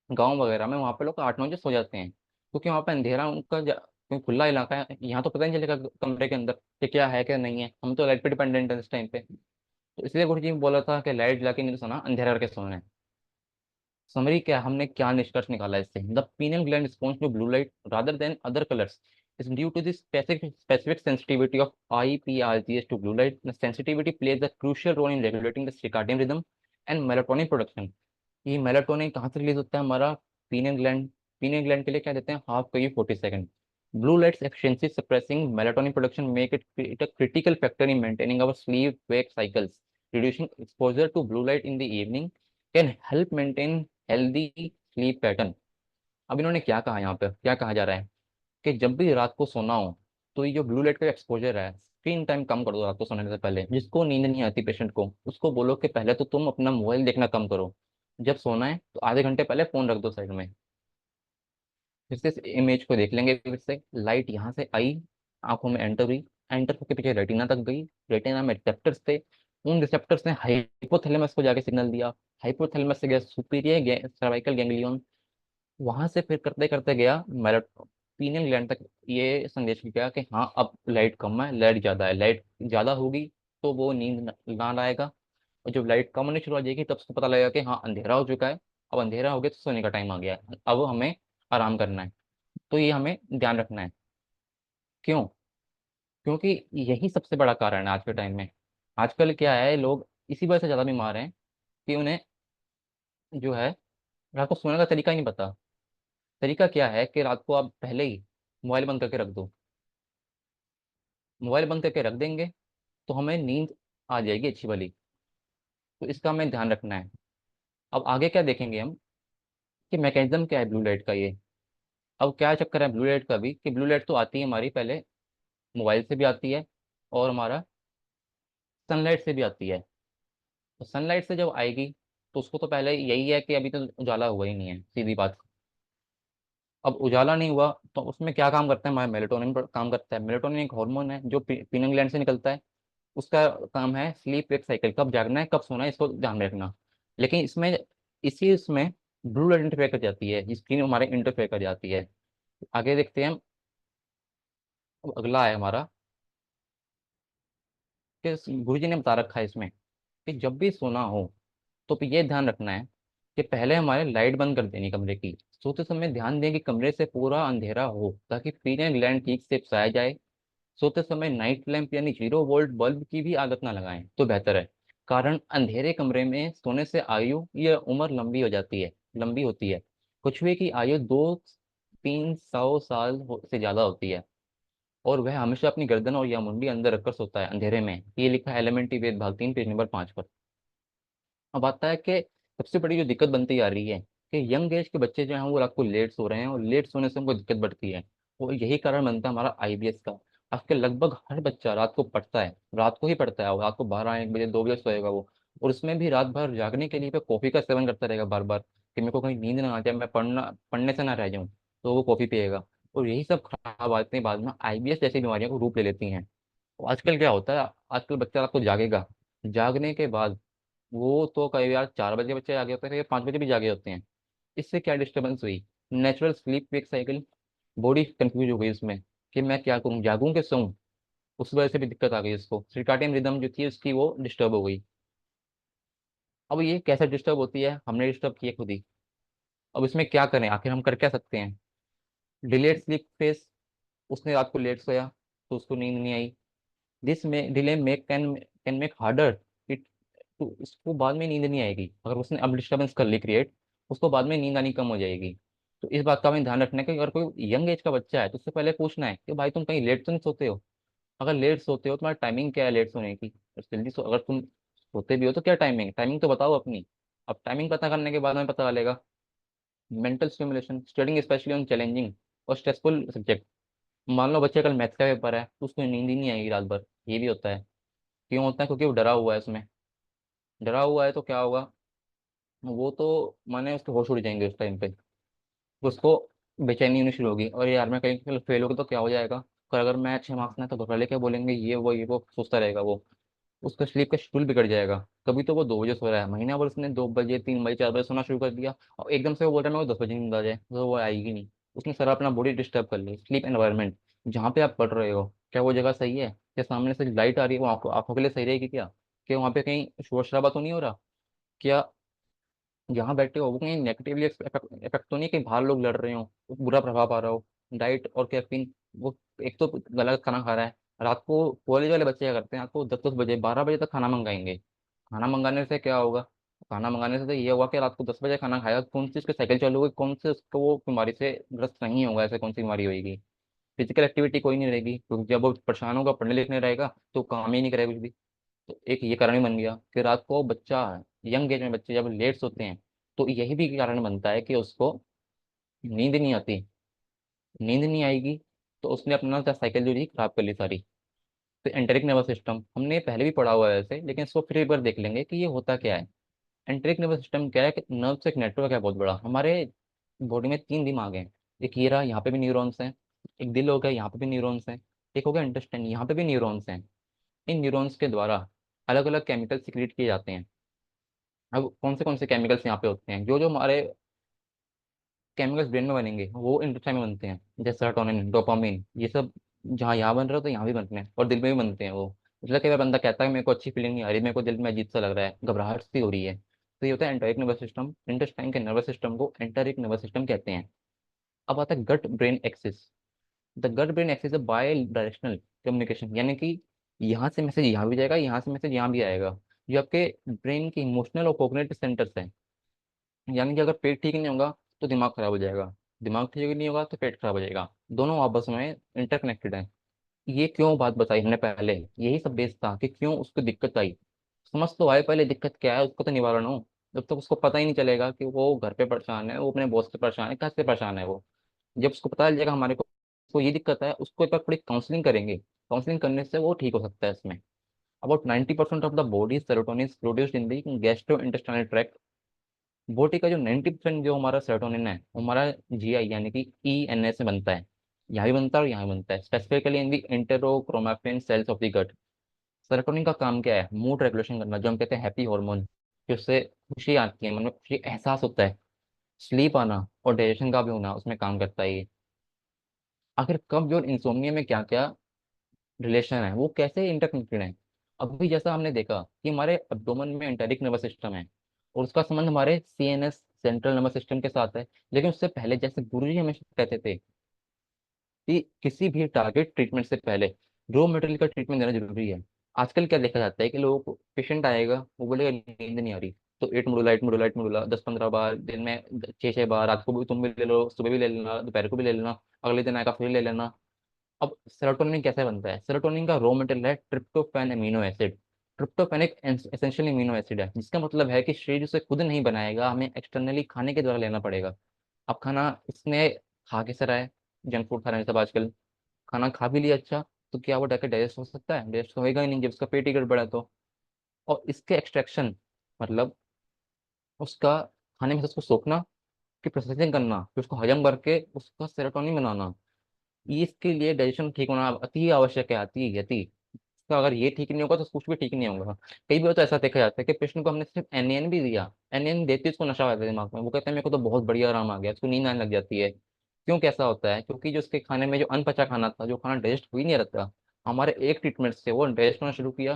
गांव वगैरह में वहाँ पे लोग 8-9 बजे सो जाते हैं, क्योंकि वहाँ पे अंधेरा क्योंकि खुला इलाका है, यहाँ तो पता नहीं चलेगा कमरे के अंदर कि क्या है क्या नहीं है, हम तो लाइट पे डिपेंडेंट है इस टाइम पे। तो इसलिए गुरु जी ने बोला था कि लाइट जला के नहीं सोना, अंधेरा करके सोना है। समरी क्या है, हमने क्या निष्कर्ष निकाला इससे? The pineal gland response to blue light rather than other colours is due to the specific sensitivity of IPRGS to blue light. The sensitivity plays a crucial role in regulating the circadian rhythm and melatonin production. ये melatonin कहाँ से release होता है हमारा? Pineal gland. Pineal gland के लिए क्या देते हैं? हाफ कई 40 second. Blue lights efficiency suppressing melatonin production make it a critical factor in maintaining our sleep wake cycles. Reducing exposure to blue light in the evening can help maintain healthy sleep pattern. अब इन्होंने क्या कहा, यहाँ पे क्या कहा जा रहा है कि जब भी रात को सोना हो तो ये जो ब्लू लाइट का एक्सपोजर है, स्क्रीन टाइम कम कर दो रात को सोने से पहले। जिसको नींद नहीं आती पेशेंट को, उसको बोलो कि पहले तो तुम अपना मोबाइल देखना कम करो, जब सोना है तो आधे घंटे पहले फोन रख दो साइड में। फिर से इस इमेज को देख लेंगे, फिर से लाइट यहाँ से आई, आंखों में एंटर हुई, एंटर होकर पीछे रेटिना तक गई, रेटिना में रिसेप्टर्स थे, उन रिसेप्टर्स ने हाइपोथैलेमस को जाके सिग्नल दिया, हाइपोथैलेमस से गया सुपीरियर सर्वाइकल गैंग्लियन, वहां से फिर करते करते गया पीनियल ग्लैंड तक, ये संदेश गया कि हाँ अब लाइट कम है, लाइट ज्यादा है। लाइट ज्यादा होगी तो वो नींद ना लाएगा, और जब लाइट कम होनी शुरू हो जाएगी तब उसको पता लगेगा कि हाँ अंधेरा हो चुका है, अब अंधेरा हो गया तो सोने का टाइम आ गया है, अब हमें आराम करना है। तो ये हमें ध्यान रखना है। क्यों? क्योंकि यही सबसे बड़ा कारण है आज के टाइम में। आजकल क्या है, लोग इसी वजह से ज्यादा बीमार हैं कि उन्हें जो है रात को सोने का तरीका ही नहीं पता। तरीका क्या है कि रात को आप पहले ही मोबाइल बंद करके रख दो। मोबाइल बंद करके रख देंगे तो हमें नींद आ जाएगी अच्छी वाली। तो इसका हमें ध्यान रखना है। अब आगे क्या देखेंगे हम कि मैकेनिज्म क्या है ब्लू लाइट का ये। अब क्या चक्कर है ब्लू लाइट का भी, कि ब्लू लाइट तो आती है हमारी पहले मोबाइल से भी आती है और हमारा सनलाइट से भी आती है। तो सनलाइट से जब आएगी तो उसको तो पहले यही है कि अभी तो उजाला हुआ ही नहीं है, सीधी बात। अब उजाला नहीं हुआ तो उसमें क्या काम करता है? हमारा मेलेटोनिन काम करता है। मेलेटोनिन एक हार्मोन है जो पीनल ग्लैंड से निकलता है। उसका काम है स्लीप वेक साइकिल, कब जागना है कब सोना है, इसको ध्यान में रखना। लेकिन इसमें इसी उसमें ब्लू लाइट इंटरफेयर कर जाती है, स्क्रीन हमारे इंटरफेयर कर जाती है। आगे देखते हैं हम। अब अगला है हमारा कि गुरु जी ने बता रखा है इसमें कि जब भी सोना हो तो ये ध्यान रखना है कि पहले हमारे लाइट बंद कर देनी कमरे की। सोते समय ध्यान दें कि कमरे से पूरा अंधेरा हो ताकि पीरियड ग्लैंड ठीक से पाया जाए। सोते समय नाइट लैंप यानी 0 वोल्ट बल्ब की भी आदत ना लगाएं तो बेहतर है। कारण अंधेरे कमरे में सोने से आयु या उम्र लंबी होती है। कछुए की आयु 200-300 साल से ज्यादा होती है, और वह हमेशा अपनी गर्दन और या मुंडी अंदर रखकर सोता है अंधेरे में। ये लिखा है एलिमेंट्री वेद भाग 3 पेज नंबर 5 पर। अब आता है कि सबसे बड़ी जो दिक्कत बनती आ रही है कि यंग एज के बच्चे जो हैं वो रात को लेट सो रहे हैं, और लेट सोने से उनको दिक्कत बढ़ती है। और यही कारण बनता है हमारा आईबीएस का। आजकल लगभग हर बच्चा रात को पढ़ता है, रात को ही पढ़ता है, और रात को 12-1 बजे 2 बजे सोएगा वो। और उसमें भी रात भर जागने के लिए पे कॉफी का सेवन करता रहेगा बार बार, कि मेरे को कहीं नींद ना आ जाए, मैं पढ़ने से ना रह जाऊं, तो वो कॉफी पिएगा। और यही सब खराब आदतें बाद में आईबीएस जैसी बीमारियों को रूप ले लेती हैं। तो आजकल क्या होता है, आजकल बच्चा रात को जागेगा, जागने के बाद वो तो कई बार 4 बजे बच्चे जागे होते हैं, कई 5 बजे भी जागे होते हैं। इससे क्या डिस्टर्बेंस हुई? Natural sleep wake cycle, body confuse हो गई उसमें कि मैं क्या करूं, जागूं कि सोऊं। उस वजह से भी दिक्कत आ गई इसको, सर्काडियन रिदम जो थी उसकी वो डिस्टर्ब हो गई। अब ये कैसे डिस्टर्ब होती है? हमने डिस्टर्ब किए खुद ही। अब इसमें क्या करें, आखिर हम कर क्या सकते हैं? डिलेड स्लीप फेस, उसने रात को लेट सोया तो उसको नींद नहीं आई। दिस में delay make can make harder it, तो उसको बाद में नींद नहीं आएगी अगर उसने अब डिस्टर्बेंस कर ली क्रिएट, उसको बाद में नींद आनी कम हो जाएगी। तो इस बात का हमें ध्यान रखना है कि अगर कोई यंग एज का बच्चा है तो उससे पहले पूछना है कि भाई तुम कहीं लेट तो नहीं सोते हो? अगर लेट सोते हो तुम्हारी टाइमिंग क्या है लेट सोने की? जल्दी सो, अगर तुम सोते भी हो तो क्या टाइमिंग, टाइमिंग तो बताओ अपनी। अब टाइमिंग पता करने के बाद हमें पता चलेगा। Mental stimulation, studying specially on challenging और स्ट्रेसफुल सब्जेक्ट, मान लो बच्चे कल मैथ का पेपर है तो उसको नींद ही नहीं आएगी रात भर, ये भी होता है। क्यों होता है? क्योंकि वो डरा हुआ है उसमें। डरा हुआ है तो क्या होगा, वो तो माने उसके होश उड़ जाएंगे उस टाइम पे। उसको बेचैनी होनी शुरू होगी, और यार मैं कहीं फेल हो गया तो क्या हो जाएगा, और अगर मैं अच्छे मार्क्स ना तो घर वाले क्या बोलेंगे, ये वो सोचता रहेगा वो। उसका स्लीप का शेड्यूल बिगड़ जाएगा। कभी तो वो 2 बजे सो रहा है, महीना भर उसने 2 बजे 3 बजे 4 बजे सोना शुरू कर दिया, और एकदम से वो बोल रहा है मेरे को 10 बजे नींद आ जाए, तो वो आएगी नहीं। उसने सारा अपना बॉडी डिस्टर्ब कर ली। स्लीप एनवायरनमेंट, जहाँ पे आप पढ़ रहे हो क्या वो जगह सही है? क्या सामने से लाइट आ रही है वो आंखों आंखों के लिए सही रहेगी क्या? क्या वहाँ पे कहीं शोर शराबा तो नहीं हो रहा? क्या जहाँ बैठे हो वो कहीं नेगेटिवली इफेक्ट इफेक्ट तो नहीं, कहीं बाहर लोग लड़ रहे हो, बुरा प्रभाव आ रहा हो? डाइट और कैफीन, वो एक तो गलत खाना खा रहा है। रात को कॉलेज वाले बच्चे क्या करते हैं, रात को 10-10 बजे 12 बजे तक खाना मंगाएंगे। खाना मंगाने से क्या होगा? खाना मंगाने से तो ये होगा कि रात को 10 बजे खाना खाएगा, कौन सी उसकी साइकिल चालू होगी, कौन से उसको वो बीमारी से ग्रस्त नहीं होगा, ऐसे कौन सी बीमारी होगी? फिजिकल एक्टिविटी कोई नहीं रहेगी, क्योंकि जब वो परेशान होगा पढ़ने लिखने रहेगा तो काम ही नहीं करेगा कुछ भी। तो एक ये कारण ही बन गया कि रात को बच्चा, यंग एज में बच्चे जब लेट सोते हैं, तो यही भी कारण बनता है कि उसको नींद नहीं आती। नींद नहीं आएगी तो उसने अपना साइकिल जो थी खराब कर ली सारी। तो एंटेरिक नर्वस सिस्टम हमने पहले भी पढ़ा हुआ है वैसे, लेकिन इसको फिर एक बार देख लेंगे कि ये होता क्या है। एंटेरिक नर्वस सिस्टम क्या है कि नर्व से एक नेटवर्क है बहुत बड़ा। हमारे बॉडी में 3 दिमाग हैं। एक ये रहा, यहाँ पे भी न्यूरॉन्स हैं। एक दिल हो गया, यहाँ पे भी न्यूरॉन्स हैं। एक हो गया इंटेस्टाइन, यहाँ पे भी न्यूरॉन्स हैं। इन न्यूरॉन्स के द्वारा अलग अलग केमिकल सिक्रिएट किए जाते हैं। अब कौन से केमिकल्स यहाँ पे होते हैं, जो जो हमारे केमिकल्स ब्रेन में बनेंगे वो इंटेस्टाइन में बनते हैं, जैसे सेरोटोनिन डोपामिन ये सब। जहाँ यहाँ बन रहे हो तो यहाँ भी बनते हैं, और दिल में भी बनते हैं वो। इसलिए कई बार बंदा कहता है मेरे को अच्छी फीलिंग नहीं आ रही, मेरे को दिल में अजीब सा लग रहा है, घबराहट सी हो रही है, तो ये होता है एंटरिक नर्वस सिस्टम। इंटेस्टाइन के नर्वस सिस्टम को एंटरिक नर्वस सिस्टम कहते हैं। अब आता है gut brain axis. The gut brain axis है बाय डायरेक्शनल कम्युनिकेशन, यानी कि यहाँ से मैसेज यहाँ भी जाएगा, यहाँ से मैसेज यहाँ भी आएगा। जो आपके ब्रेन के इमोशनल और कोग्निटिव सेंटर्स हैं, यानी कि अगर पेट ठीक नहीं होगा तो दिमाग खराब हो जाएगा, दिमाग ठीक नहीं होगा तो पेट खराब हो जाएगा। दोनों आपस में इंटरकनेक्टेड हैं। ये क्यों बात बताई हमने पहले, यही सब बेस था कि क्यों उसको दिक्कत आई। समझ तो आए पहले दिक्कत क्या है, उसको तो निवारण हो। जब तक उसको पता ही नहीं चलेगा कि वो घर पे परेशान है, वो अपने बॉस से परेशान है, कैसे परेशान है वो, जब उसको पता चल जाएगा हमारे को ये दिक्कत है, उसको एक बार थोड़ी काउंसलिंग करेंगे, काउंसलिंग करने से वो ठीक हो सकता है इसमें। About 90% of the body serotonin is produced in the gastro intestinal tract. Body का जो 90% जो हमारा सेरोटोनिन है वो हमारा जीआई यानी कि ईएनए से बनता है। यहाँ भी बनता है और यहाँ भी बनता है, specifically in the enterochromaffin cells of the gut. Serotonin का काम क्या है? मूड रेगुलेशन करना, जो हम कहते हैं हैप्पी हार्मोन, जिससे खुशी आती है, मन में खुशी एहसास होता है। स्लीप आना और डाइजेशन का भी होना उसमें काम करता है ये। आखिर कब्ज और इंसोम्निया में क्या क्या रिलेशन है, वो कैसे इंटरकनेक्टेड है? अभी जैसा हमने देखा कि हमारे अब्डोमेन में एंटेरिक नर्वस सिस्टम है, और उसका संबंध हमारे सीएनएस सेंट्रल नर्वस सिस्टम के साथ है। लेकिन उससे पहले जैसे गुरुजी हमेशा कहते थे कि किसी भी टारगेट ट्रीटमेंट से पहले रॉ मटेरियल का ट्रीटमेंट देना जरूरी है। आजकल क्या देखा जाता है कि लोगों को, पेशेंट आएगा वो बोलेगा नींद नहीं आ रही, तो एट मुडुला 10-15 बार दिन में, 6-6 बार, रात को भी तुम भी ले लो, सुबह भी ले लेना, दोपहर को भी ले लेना, अगले दिन आएगा फिर ले लेना। अब सेरोटोनिन कैसे बनता है? सेरोटोनिन का रॉ मटेरियल है ट्रिप्टोफैन अमीनो एसिड। ट्रिप्टोफैन एक एसेंशियल अमीनो एसिड है, जिसका मतलब है कि शरीर उसे खुद नहीं बनाएगा, हमें एक्सटर्नली खाने के द्वारा लेना पड़ेगा। अब खाना इसने खा कैसे रहा है? जंक फूड खा रहे हैं सब आजकल। खाना खा भी लिया, अच्छा, तो क्या वो डायरेक्ट डाइजेस्ट हो सकता है? डाइजेस्ट तो होएगा ही नहीं जब उसका पेट ही गड़बड़ है तो। और इसके एक्सट्रैक्शन, मतलब उसका खाने में से उसको सोखना, फिर प्रोसेसिंग करना, फिर उसको हजम करके उसका सेरोटोनिन बनाना, ये इसके लिए डाइजेशन ठीक होना अति आवश्यक है, अति अति। तो अगर ये ठीक नहीं होगा तो कुछ भी ठीक नहीं होगा। कई बार तो ऐसा देखा जाता है कि पेशेंट को हमने सिर्फ एनएन भी दिया, एनएन देते ही उसको नशा आ जाता है दिमाग में, वो कहते हैं मेरे को तो बहुत बढ़िया आराम आ गया, उसको नींद आने लग जाती है। क्यों, कैसा होता है? क्योंकि जो उसके खाने में जो अनपचा खाना था, जो खाना डाइजेस्ट हो ही नहीं रहता, हमारे एक ट्रीटमेंट से वो डाइजेस्ट होना शुरू किया,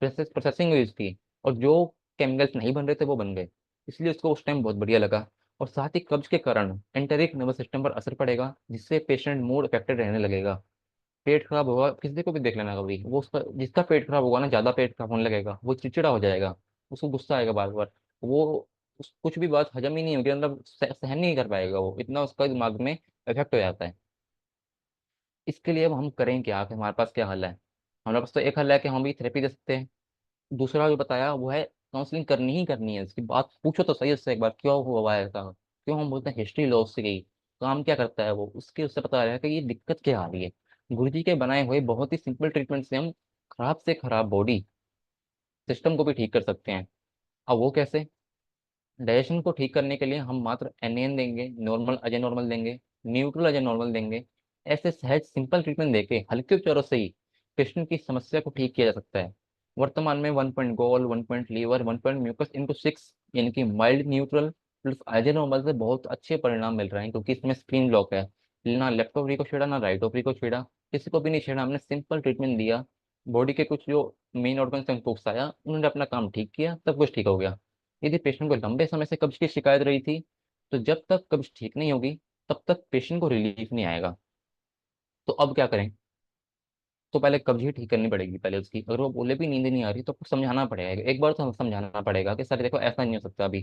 प्रोसेसिंग हुई उसकी, और जो केमिकल्स नहीं बन रहे थे वो बन गए। इसलिए उसको उस टाइम बहुत बढ़िया लगा। और साथ ही कब्ज के कारण एंटेरिक नर्वस सिस्टम पर असर पड़ेगा, जिससे पेशेंट मूड अफेक्टेड रहने लगेगा। पेट खराब होगा, किसी को भी देख लेना कभी, वो उसका जिसका पेट खराब होगा ना, ज्यादा पेट खराब होने लगेगा, वो चिड़चिड़ा हो जाएगा, उसको गुस्सा आएगा बार बार। वो कुछ भी बात हजम ही नहीं होगी, मतलब सहन नहीं कर पाएगा, वो इतना उसका दिमाग में इफेक्ट हो जाता है। इसके लिए अब हम करें क्या, कि हमारे पास क्या हल है? हमारे पास तो एक हल है कि हम भी थेरेपी दे सकते हैं। दूसरा जो बताया वो है काउंसलिंग करनी ही करनी है, इसकी बात पूछो तो सही उससे एक बार, क्यों हुआ है ऐसा, क्यों हम बोलते हैं हिस्ट्री लो उससे गई। काम क्या करता है वो, उसके उससे पता रहेगा कि ये दिक्कत क्या आ रही है। गुरुजी के बनाए हुए बहुत ही सिंपल ट्रीटमेंट से हम खराब से खराब बॉडी सिस्टम को भी ठीक कर सकते हैं। अब वो कैसे? डाइजेशन को ठीक करने के लिए हम मात्र एन देंगे, नॉर्मल अजय नॉर्मल देंगे, न्यूट्रल अजय नॉर्मल देंगे। ऐसे सहज सिंपल ट्रीटमेंट देके हल्के उपचारों से ही पेशेंट की समस्या को ठीक किया जा सकता है। वर्तमान में 1 पॉइंट गोल, 1 पॉइंट लीवर, 1 पॉइंट म्यूकस इनको 6 यानी कि mild neutral plus Ajay normal से बहुत अच्छे परिणाम मिल रहे हैं, क्योंकि इसमें स्क्रीन ब्लॉक है। ना लेफ्ट ओवरी को छेड़ा, ना राइट ओवरी को छेड़ा, किसी को भी नहीं छेड़ा। हमने सिंपल ट्रीटमेंट दिया, बॉडी के कुछ जो मेन ऑर्गन से उनको उकसाया, उन्होंने अपना काम ठीक किया, सब कुछ ठीक हो गया। यदि पेशेंट को लंबे समय से कब्ज की शिकायत रही थी, तो जब तक कब्ज ठीक नहीं होगी तब तक पेशेंट को रिलीफ नहीं आएगा। तो अब क्या करें? तो पहले कब्ज ही ठीक करनी पड़ेगी पहले उसकी। अगर वो बोले भी नींद नहीं आ रही तो कुछ समझाना पड़ेगा, एक बार तो हम समझाना पड़ेगा कि सर देखो ऐसा नहीं हो सकता अभी।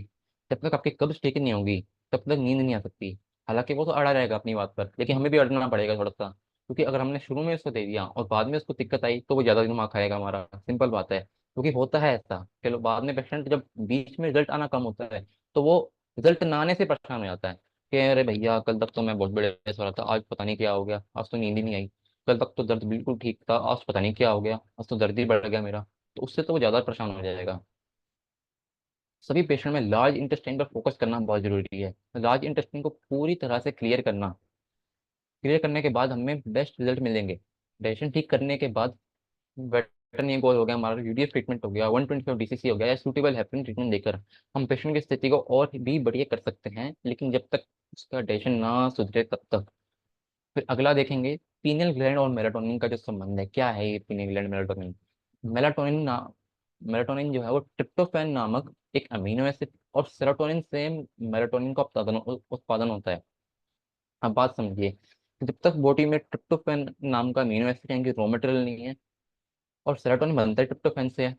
जब तक आपकी कब्ज ठीक नहीं होगी तब तक नींद नहीं आ सकती। हालांकि वो तो अड़ा रहेगा अपनी बात पर, लेकिन हमें भी अड़ना पड़ेगा थोड़ा सा, क्योंकि अगर हमने शुरू में उसको दे दिया और बाद में उसको दिक्कत आई तो वो ज्यादा दिमाग खाएगा हमारा, सिंपल बात है। क्योंकि होता है ऐसा, चलो बाद में पेशेंट जब बीच में रिजल्ट आना कम होता है तो वो रिजल्ट ना आने से परेशान हो जाता है कि अरे भैया कल तक तो मैं बहुत बड़े सो रहा था, आज पता नहीं क्या हो गया, आज तो नींद ही नहीं आई। कल तक तो दर्द बिल्कुल ठीक था, आज पता नहीं क्या हो गया, आज तो दर्द ही बढ़ गया मेरा। तो उससे तो वो ज़्यादा परेशान हो जाएगा। सभी पेशेंट में लार्ज इंटेस्टाइन पर फोकस करना बहुत जरूरी है। लार्ज इंटेस्टाइन को पूरी तरह से क्लियर करने के बाद हमें बेस्ट रिजल्ट मिलेंगे। डाइजेशन ठीक करने के बाद बेटर ये गोल हो गया हमारा, यूडीएफ ट्रीटमेंट हो गया, 125 डीसीसी हो गया, या सूटेबल हेपरिन ट्रीटमेंट देकर हम पेशेंट की स्थिति को और भी बढ़िया कर सकते हैं। लेकिन जब तक उसका डाइजेशन ना सुधरे तब तक फिर अगला देखेंगे पीनियल ग्लैंड और मेलाटोनिन का जो संबंध है। क्या है ये पीनियल ग्लैंड मेलाटोनिन? मेलाटोनिन ना मेलाटोनिन जो है वो ट्रिप्टोफैन नामक एक अमीनो एसिड और सेरोटोनिन से मेलाटोनिन का उत्पादन होता है। अब बात समझिए कि जब तक बॉडी में ट्रिप्टोफैन नाम का अमीनो एसिड यानी कि रॉ मटेरियल नहीं है और सेरोटोनिन बनता है ट्रिप्टोफैन से है,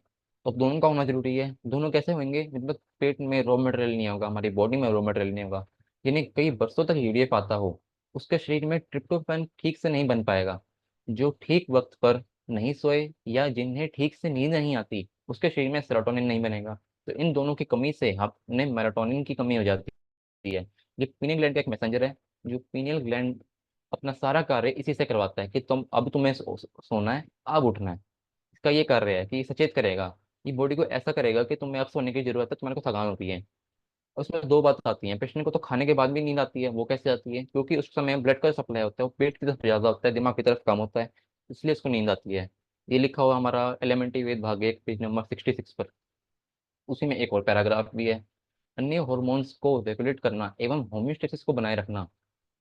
तो दोनों का होना जरूरी है। दोनों कैसे होंगे? मतलब पेट में रॉ मटेरियल नहीं होगा, हमारी बॉडी में रॉ मटेरियल नहीं होगा, यानी कई बरसों तक यूरिया आता हो, उसके शरीर में ट्रिप्टोफैन ठीक से नहीं बन पाएगा। जो ठीक वक्त पर नहीं सोए या जिन्हें ठीक से नींद नहीं आती उसके शरीर में सेरोटोनिन नहीं बनेगा। तो इन दोनों की कमी से अपने मेलाटोनिन की कमी हो जाती है। ये पीनियल ग्लैंड का एक मैसेंजर है। जो पीनियल ग्लैंड अपना सारा कार्य इसी से करवाता है कि तुम्हें सोना है, अब उठना है। इसका ये कार्य है कि ये सचेत करेगा, ये बॉडी को ऐसा करेगा कि तुम्हें अब सोने की जरूरत है, तुम्हारे को थकान होती है। उसमें दो बात आती हैं, पेशेंट को तो खाने के बाद भी नींद आती है। वो कैसे आती है? क्योंकि उस समय ब्लड का सप्लाई होता है वो पेट की तरफ ज्यादा होता है, दिमाग की तरफ कम होता है, इसलिए उसको नींद आती है। ये लिखा हुआ हमारा एलिमेंट्री वेद भाग 1 पेज नंबर 66 पर। उसी में एक और पैराग्राफ भी है। अन्य हॉर्मोन्स को रेगुलेट करना एवं होम्योस्टेसिस को बनाए रखना,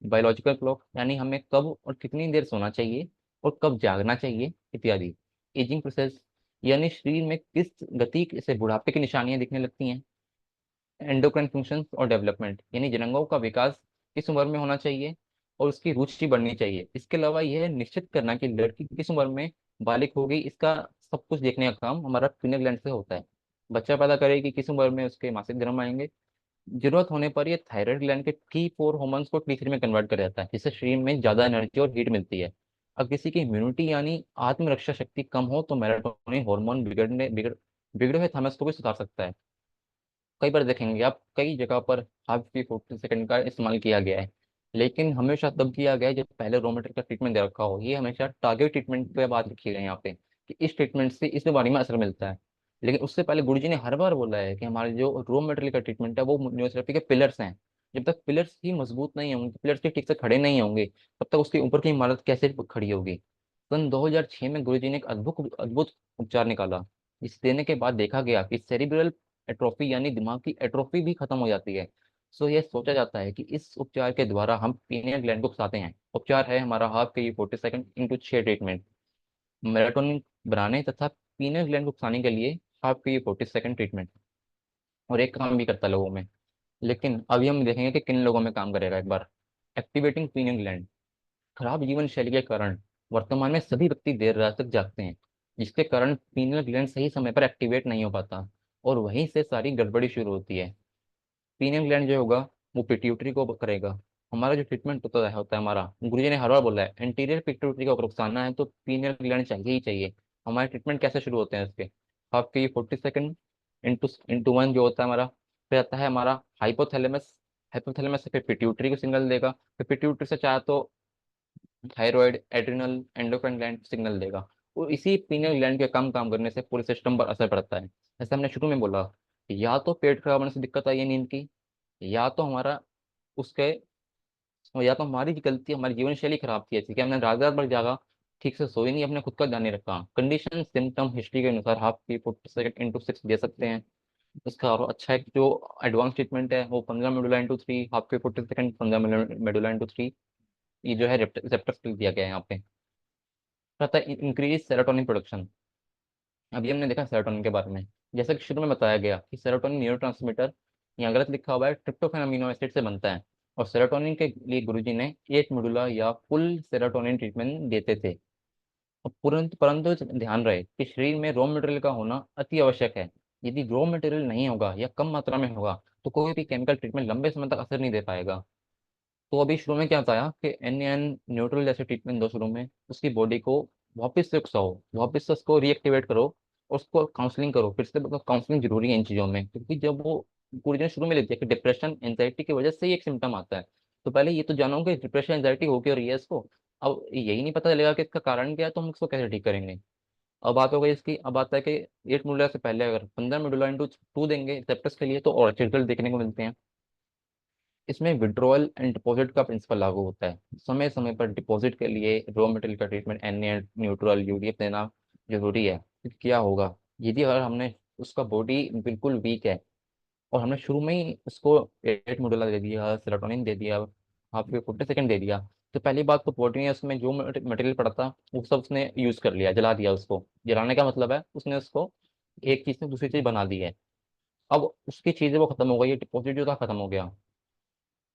बायोलॉजिकल क्लॉक यानी हमें कब और कितनी देर सोना चाहिए और कब जागना चाहिए इत्यादि। एजिंग प्रोसेस यानी शरीर में किस गति से बुढ़ापे की निशानियां दिखने लगती हैं। एंडोक्राइन फंक्शंस और डेवलपमेंट यानी जनंगों का विकास किस उम्र में होना चाहिए और उसकी रुचि बढ़नी चाहिए। इसके अलावा यह निश्चित करना कि लड़की किस उम्र में बालिग होगी, इसका सब कुछ देखने का काम हमारा पीनल ग्लैंड से होता है। बच्चा पैदा करेगी किस उम्र में उसके मासिक धर्म आएंगे। जरूरत होने पर ये थायराइड ग्लैंड के T4 हॉर्मोन्स को T3 में कन्वर्ट कर देता है, जिससे शरीर में ज्यादा एनर्जी और हीट मिलती है। अब किसी की इम्यूनिटी यानी आत्मरक्षा शक्ति कम हो तो मेलाटोनिन हार्मोन बिगड़े हुए थैमस को भी सुधार सकता है। कई बार देखेंगे आप कई जगह पर हाफ की 40 सेकंड का इस्तेमाल किया गया है, लेकिन हमेशा तब किया गया है जब पहले रॉ मटेरियल का ट्रीटमेंट दे रखा हो। ये हमेशा टारगेट ट्रीटमेंट पे बात लिखी गई है यहाँ पे कि इस ट्रीटमेंट से इस बीमारी में असर मिलता है। लेकिन उससे पहले गुरुजी ने हर बार बोला है कि हमारे जो रॉ मटेरियल का ट्रीटमेंट है वो न्यूरोथेरेपी के पिलर्स हैं। जब तक पिलर्स ही मजबूत नहीं होंगे, पिलर्स ही ठीक से खड़े नहीं होंगे, तब तक उसके ऊपर की इमारत कैसे खड़ी होगी। सन 2006 में गुरुजी ने एक अद्भुत अद्भुत उपचार निकाला, जिसे देने के बाद देखा गया कि सेरिब्रल एट्रोफी यानी दिमाग की एट्रोफी भी खत्म हो जाती है। सो ये सोचा जाता है कि इस उपचार के द्वारा हम पीनियल ग्लैंड को उकसाते हैं। उपचार है हमारा हाफ के 40 सेकंड × 6 ट्रीटमेंट मेलाटोनिन बनाने तथा पीनियल ग्लैंड को उकसाने के लिए हाफ के 40 सेकंड ट्रीटमेंट, और एक काम भी करता है लोगों में। लेकिन अभी हम देखेंगे कि किन लोगों में काम करेगा एक बार। Activating pineal gland. खराब जीवन शैली के कारण वर्तमान में सभी व्यक्ति देर रात तक जागते हैं, जिसके कारण पीनियल ग्लैंड सही समय पर एक्टिवेट नहीं हो पाता और वहीं से सारी गड़बड़ी शुरू होती है। पीनियल ग्लैंड जो होगा वो पिट्यूटरी को करेगा। हमारा जो ट्रीटमेंट होता है हमारा, गुरुजी ने हर बार बोला है एंटीरियर पिट्यूटरी को अगर उकसाना है तो पीनियल ग्लैंड चाहिए ही चाहिए। हमारे ट्रीटमेंट कैसे शुरू होते हैं इसके? आपके ये 40 सेकंड इंटू इंटू वन जो होता है हमारा, फिर आता है हमारा हाइपोथैलेमस हाइपोथैलेमस से फिर पिट्यूटरी को सिग्नल देगा, फिर पिट्यूटरी से चाहे तो thyroid, adrenal, endocrine gland signal देगा। और इसी पीनियल ग्लैंड के कम काम करने से पूरे सिस्टम पर असर पड़ता है। जैसे हमने शुरू में बोला, या तो पेट खराब होने से दिक्कत आई है नींद की, या तो हमारा उसके और या तो हमारी गलती, हमारी जीवन शैली खराब थी ऐसी कि हमने रात रात भर जागा, ठीक से सोई नहीं, अपने खुद का ध्यान नहीं रखा। कंडीशन सिम्टम हिस्ट्री के अनुसार हाफ पी 40 सेकंड इंटू 6 दे सकते हैं। उसका और अच्छा एक जो एडवांस ट्रीटमेंट है वो 15 medulla into 3, half P 40 second, 15 medulla into 3, ये जो है रिसेप्टर्स के लिए दिया गया है यहाँ पे। पता है इंक्रीज सेरोटोनिन प्रोडक्शन। अभी हमने देखा सेरोटोनिन के बारे में, जैसा कि शुरू में बताया गया कि सेरोटोनिन न्यूरोट्रांसमीटर, यहाँ गलत लिखा हुआ है, ट्रिप्टोफैन अमीनो एसिड से बनता है। और सेरोटोनिन के लिए गुरुजी ने 8 मेडुला या फुल सेरोटोनिन ट्रीटमेंट देते थे। और परंतु परंतु ध्यान रहे कि शरीर में रॉ मटेरियल का होना अति आवश्यक है। यदि रॉ मटेरियल नहीं होगा या कम मात्रा में होगा तो कोई भी केमिकल ट्रीटमेंट लंबे समय तक असर नहीं दे पाएगा। तो अभी शुरू में क्या बताया कि एन न्यूट्रल जैसे ट्रीटमेंट दो शुरू में, उसकी बॉडी को वापस से उकसाओ, वापस से उसको रीएक्टिवेट करो, और उसको काउंसलिंग करो फिर से। मतलब काउंसलिंग जरूरी है इन चीज़ों में, क्योंकि जब वो पूरी ने शुरू में लिख दिया कि डिप्रेशन एंजाइटी की वजह से ही एक सिम्टम आता है, तो पहले ये तो जानो कि डिप्रेशन एंजाइटी हो क्यों रही है इसको। अब यही नहीं पता चलेगा कि इसका कारण क्या है, तो हम इसको कैसे ठीक करेंगे। अब बात हो गई इसकी, अब आता है कि 8 मेडुला से पहले अगर 15 मेडुला इंटू 2 देंगे रिसेप्टर्स के लिए तो और अच्छे रिजल्ट देखने को मिलते हैं। इसमें विड्रॉयल एंड डिपॉजिट का प्रिंसिपल लागू होता है। समय समय पर डिपॉजिट के लिए रॉ मटेरियल का ट्रीटमेंट एन न्यूट्रल यूडीएफ देना जरूरी है। फिर क्या होगा, यदि अगर हमने उसका बॉडी बिल्कुल वीक है और हमने शुरू में ही उसको 8 मेडुला दे दिया, सेरोटोनिन दे दिया, हाफ 40 सेकंड दे दिया, तो पहली बात तो बॉडी ने उसमें जो मटेरियल पड़ा था वो सब उसने यूज कर लिया, जला दिया उसको। जलाने का मतलब है उसने उसको एक चीज से दूसरी चीज बना दी है। अब उसकी चीजें वो खत्म हो गई, डिपॉजिट जो था खत्म हो गया।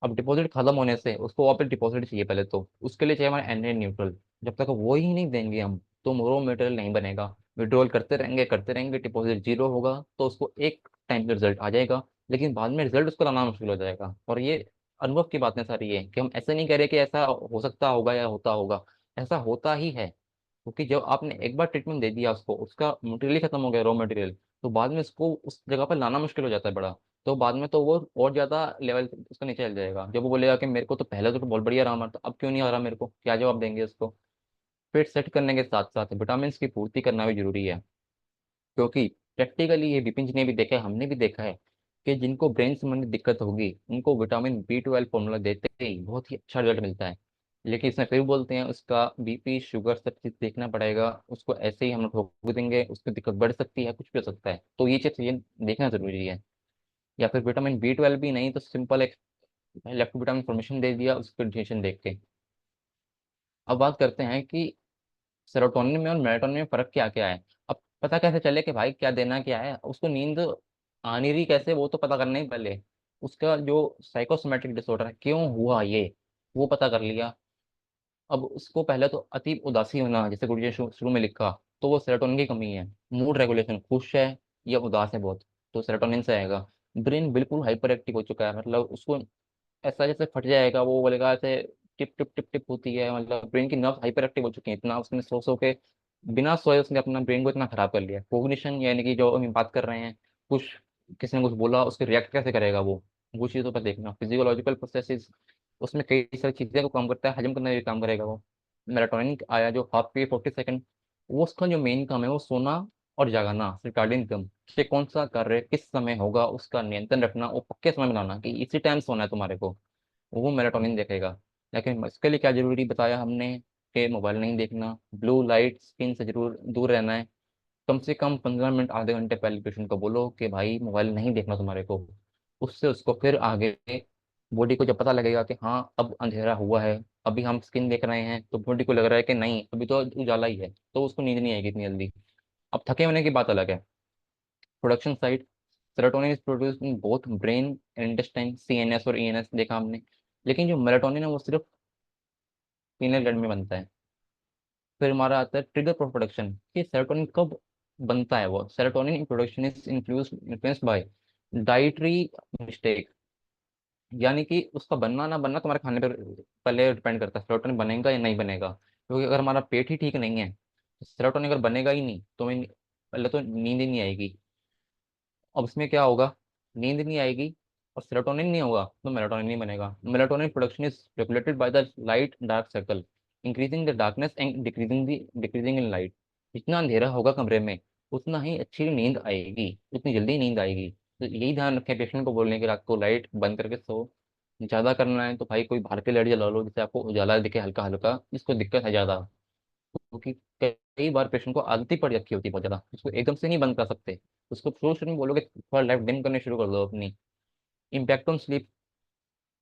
अब डिपॉजिट खत्म होने से उसको वापस डिपॉजिट चाहिए, पहले तो उसके लिए चाहिए हमारा एन न्यूट्रल। जब तक वो ही नहीं देंगे हम, तो रॉ मटेरियल नहीं बनेगा। विड्रॉल करते रहेंगे, डिपॉजिट जीरो होगा, तो उसको एक टाइम का रिजल्ट आ जाएगा, लेकिन बाद में रिजल्ट उसको लाना मुश्किल हो जाएगा। और ये अनुभव की बातें सारी है कि हम ऐसे नहीं कह रहे कि ऐसा हो सकता होगा या होता होगा, ऐसा होता ही है। क्योंकि जब आपने एक बार ट्रीटमेंट दे दिया उसको, उसका मटेरियल ही खत्म हो गया, रॉ मटेरियल, तो बाद में उसको उस जगह पर लाना मुश्किल हो जाता है बड़ा। तो बाद में तो वो और ज्यादा लेवल उसका नीचे चल जाएगा। जब वो बोलेगा कि मेरे को तो पहले तो बहुत बढ़िया रहा, तो अब क्यों नहीं आ रहा मेरे को, क्या जवाब देंगे उसको। पेट सेट करने के साथ साथ विटामिन की पूर्ति करना भी जरूरी है। क्योंकि प्रैक्टिकली ये विपिन जी ने भी देखा है, हमने भी देखा है कि जिनको ब्रेन संबंधी दिक्कत होगी उनको विटामिन B12 फॉर्मूला देते ही बहुत ही अच्छा रिजल्ट मिलता है। लेकिन इसमें फिर बोलते हैं उसका बीपी शुगर सब चीज देखना पड़ेगा, उसको ऐसे ही हम ठोक देंगे, उसकी दिक्कत बढ़ सकती है, कुछ भी हो सकता है, तो ये चीज ये देखना जरूरी है। या फिर विटामिन B12 भी नहीं तो सिंपल एक इलेक्ट्रो विटामिन फॉर्मेशन दे दिया उसको डिफिनेशन देख के। अब बात करते हैं कि सेरोटोनिन में और मेलाटोनिन में फर्क क्या क्या है। अब पता कैसे चले कि भाई क्या देना क्या है, उसको नींद आनी रही कैसे, वो तो पता करना ही पहले। उसका जो साइकोसोमेटिक डिसऑर्डर है, क्यों हुआ ये, वो पता कर लिया। अब उसको पहले तो अति उदासी होना, जैसे गुरु जी ने शुरू में लिखा, तो वो सेरोटोनिन की कमी है। मूड रेगुलेशन, खुश है या उदास है बहुत, तो सेरोटोनिन से आएगा। ब्रेन बिल्कुल हाइपर एक्टिव हो चुका है, मतलब उसको ऐसा जैसे फट जाएगा, वो बोलेगा ऐसे टिप टिप टिप टिप होती है, मतलब ब्रेन की नर्व हाइपर एक्टिव हो चुकी है, इतना उसने सो के, बिना सोए उसने अपना ब्रेन को इतना खराब कर लिया। कोग्निशन यानी कि जो हम बात कर रहे हैं, कुछ किसी ने कुछ बोला उसके रिएक्ट कैसे करेगा वो चीज़ों पर देखना। फिजियोलॉजिकल प्रोसेसेस, उसमें कई सारी चीजें को काम करता है, हजम करने का भी काम करेगा वो। मेलाटोनिन आया जो हाफ पी 40 सेकंड, वो उसका जो मेन काम है वो सोना और जगाना, सर्काडियन रिदम से कौन सा कार्य किस समय होगा उसका नियंत्रण रखना, वो पक्के समय बनाना कि इसी टाइम सोना है तुम्हारे को, वो मेलाटोनिन देखेगा। लेकिन इसके लिए क्या जरूरी बताया हमने कि मोबाइल नहीं देखना, ब्लू लाइट स्क्रीन से जरूर दूर रहना है। कम से कम 15 मिनट आधे घंटे पहले पेशेंट को बोलो कि भाई मोबाइल नहीं देखना तुम्हारे को। उससे उसको फिर आगे बॉडी को जब पता लगेगा कि हाँ अब अंधेरा हुआ है, अभी हम स्क्रीन देख रहे हैं, तो बॉडी को लग रहा है कि नहीं अभी तो उजाला ही है, तो उसको नींद नहीं आएगी इतनी जल्दी। अब थके होने की बात अलग है। Production side, serotonin is produce in both brain and intestine, CNS और ENS देखा हमने। लेकिन जो मेलाटोनिन है वो सिर्फ पीनल ग्लैंड में बनता है। फिर हमारा आता है ट्रिगर प्रोडक्शन, कि सेरोटोनिन कब बनता है। वो serotonin production is influenced by dietary mistake, यानी कि उसका बनना ना बनना तुम्हारे खाने पर पहले डिपेंड करता है, सेरोटोनिन बनेगा या नहीं बनेगा। क्योंकि अगर हमारा पेट ही ठीक नहीं है तो सेरोटोनिन अगर बनेगा ही नहीं तो हमें पहले तो नींद ही नहीं आएगी। अब इसमें क्या होगा, नींद नहीं आएगी, और सेरोटोनिन नहीं होगा तो मेलाटोनिन नहीं बनेगा। Melatonin production is regulated by the light dark circle, increasing the darkness and decreasing in light. जितना अंधेरा होगा कमरे में उतना ही अच्छी नींद आएगी, उतनी जल्दी नींद आएगी। तो यही ध्यान रखें पेशेंट को बोलने के, रात को लाइट बंद करके सो। ज्यादा करना है तो भाई कोई बाहर की लाइट जला लो जिससे आपको उजाला दिखे हल्का हल्का, इसको दिक्कत है ज्यादा। क्योंकि कई बार पेशेंट को आदत ही पड़ रखी होती है बहुत ज्यादा, उसको एकदम से नहीं बंद कर सकते। उसको शुरू शुरू में बोलोगे थोड़ा लाइट डिम करने शुरू कर दो अपनी। इम्पैक्ट ऑन स्लीप,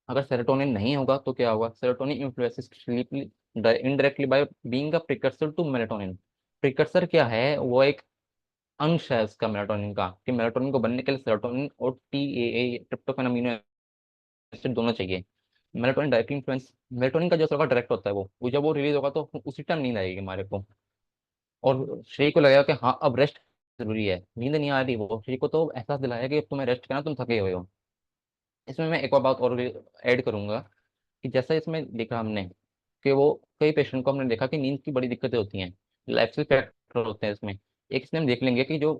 अगर सेरोटोनिन नहीं होगा तो क्या होगा? Serotonin influences sleep indirectly by being a precursor to melatonin. Precursor क्या है? वो एक अंश है उसका मेलाटोनिन का, कि मेलाटोनिन को बनने के लिए सेरोटोनिन और टीएए ट्रिप्टोफैन अमीनो एसिड दोनों चाहिए। मेलाटोनिन डायरेक्टली इन्फ्लुएंस, मेलाटोनिन का जो असर होगा डायरेक्ट होता है, वो जब वो रिलीज होगा तो उसी टाइम नींद आएगी हमारे को। और शरीर को लगेगा कि हाँ अब रेस्ट जरूरी है, नींद नहीं आ रही, वो शरीर को तो एहसास दिलाया कि अब तुम्हें रेस्ट करना, तुम थके हुए हो। इसमें मैं एक और बात और ऐड करूंगा, कि जैसा इसमें देखा हमने कि वो कई पेशेंट को हमने देखा कि नींद की बड़ी दिक्कतें होती हैं, लाइफस्टाइल फैक्टर होते हैं इसमें। एक इसमें हम देख लेंगे कि जो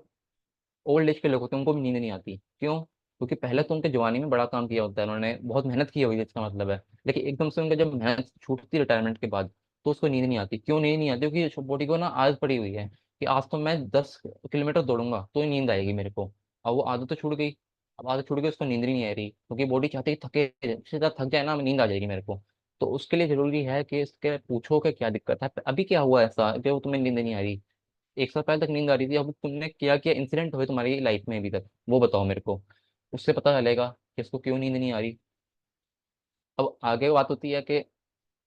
ओल्ड एज के लोग होते हैं उनको भी नींद नहीं आती, क्यों? क्योंकि पहले तो उनके जवानी में बड़ा काम किया होता है, उन्होंने बहुत मेहनत की हुई है, इसका मतलब है। लेकिन एकदम से उनका जब मेहनत छूटती है रिटायरमेंट के बाद, तो उसको नींद नहीं आती। क्यों नींद नहीं आती? क्योंकि बॉडी को ना आदत पड़ी हुई है कि आज तो मैं 10 किलोमीटर दौड़ूंगा तो ही नींद आएगी मेरे को। अब वो आदत तो छूट गई, अब आदत छूट गई, उसको नींद ही नहीं आ रही, क्योंकि बॉडी चाहती है थके, इससे ज्यादा थक जाए ना नींद आ जाएगी मेरे को। तो उसके लिए जरूरी है कि इसके पूछो कि क्या दिक्कत है, अभी क्या हुआ ऐसा कि वो तुम्हें नींद नहीं आ रही। एक साल पहले तक नींद आ रही थी, अब तुमने क्या क्या इंसिडेंट हुए तुम्हारी लाइफ में अभी तक, वो बताओ मेरे को। उससे पता चलेगा कि इसको क्यों नींद नहीं आ रही। अब आगे बात होती है कि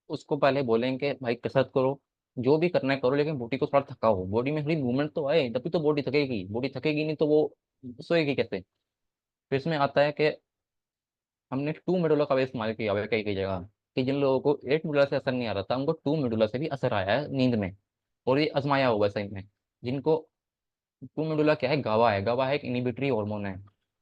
उसको पहले बोलेंगे भाई कसरत करो, जो भी करना है करो, लेकिन बॉडी को थोड़ा थकाओ, बॉडी में थोड़ी मूवमेंट तो आए, तभी तो बॉडी थकेगी। बॉडी थकेगी नहीं तो वो सोएगी कैसे? फिर इसमें आता है कि हमने टू मेडुला का भी इस्तेमाल किया हुआ है कई कई जगह, कि जिन लोगों को एट मेडुला से असर नहीं आ रहा था उनको टू मेडुला से भी असर आया है नींद में। और ये आजमाया हुआ है सही में। जिनको टू मेडुला क्या है? गावा है, गावा है एक इनिबिटरी हार्मोन है,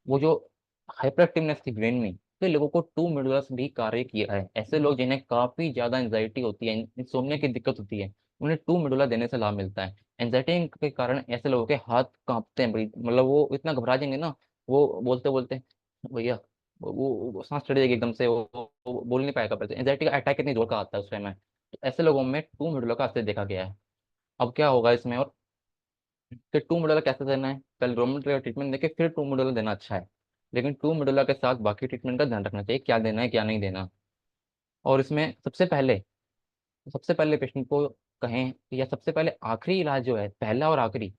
वो जो हाइपर एक्टिवनेस थी ब्रेन में, तो लोगों को टू मेडुला से भी कार्य किया है। ऐसे लोग जिन्हें काफी ज्यादा एंजाइटी होती है, इंसोम्निया की दिक्कत होती है, उन्हें टू मेडुला देने से लाभ मिलता है। एंजाइटी के कारण ऐसे लोगों के हाथ कांपते हैं बड़ी, मतलब वो इतना घबरा जाएंगे ना, वो बोलते बोलते भैया वो सांस चढ़ जाएगी एकदम से, वो बोल नहीं पाएगा। पर एंजाइटी का अटैक कितनी जोर का आता है उस टाइम में, तो ऐसे लोगों में टू मेडुला का असर देखा गया है। अब क्या होगा इसमें, और कि टू मोडुलर कैसे देना है? पहले रोमेंट का ट्रीटमेंट देके फिर टू मोडुलर देना अच्छा है, लेकिन टू मोडुलर के साथ बाकी ट्रीटमेंट का ध्यान रखना चाहिए, क्या देना है क्या नहीं देना। और इसमें सबसे पहले पेशेंट को कहें, या सबसे पहले आखिरी इलाज जो है, पहला और आखिरी,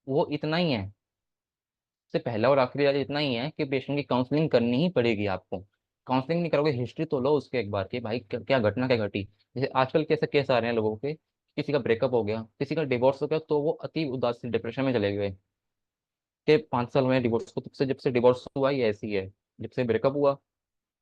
वो इतना ही है। सबसे पहला और आखिरी इलाज इतना ही है कि पेशेंट की काउंसलिंग करनी ही पड़ेगी आपको। काउंसलिंग नहीं करोगे, हिस्ट्री तो लो उसके एक बार की, भाई क्या घटना क्या घटी। जैसे आजकल कैसे केस आ रहे हैं लोगों के, किसी का ब्रेकअप हो गया, किसी का डिवोर्स हो गया, तो वो अति उदासी डिप्रेशन में चले गए कि 5 साल में डिवोर्स को, तब से जब से डिवोर्स हुआ ही ऐसी है, जब से ब्रेकअप हुआ।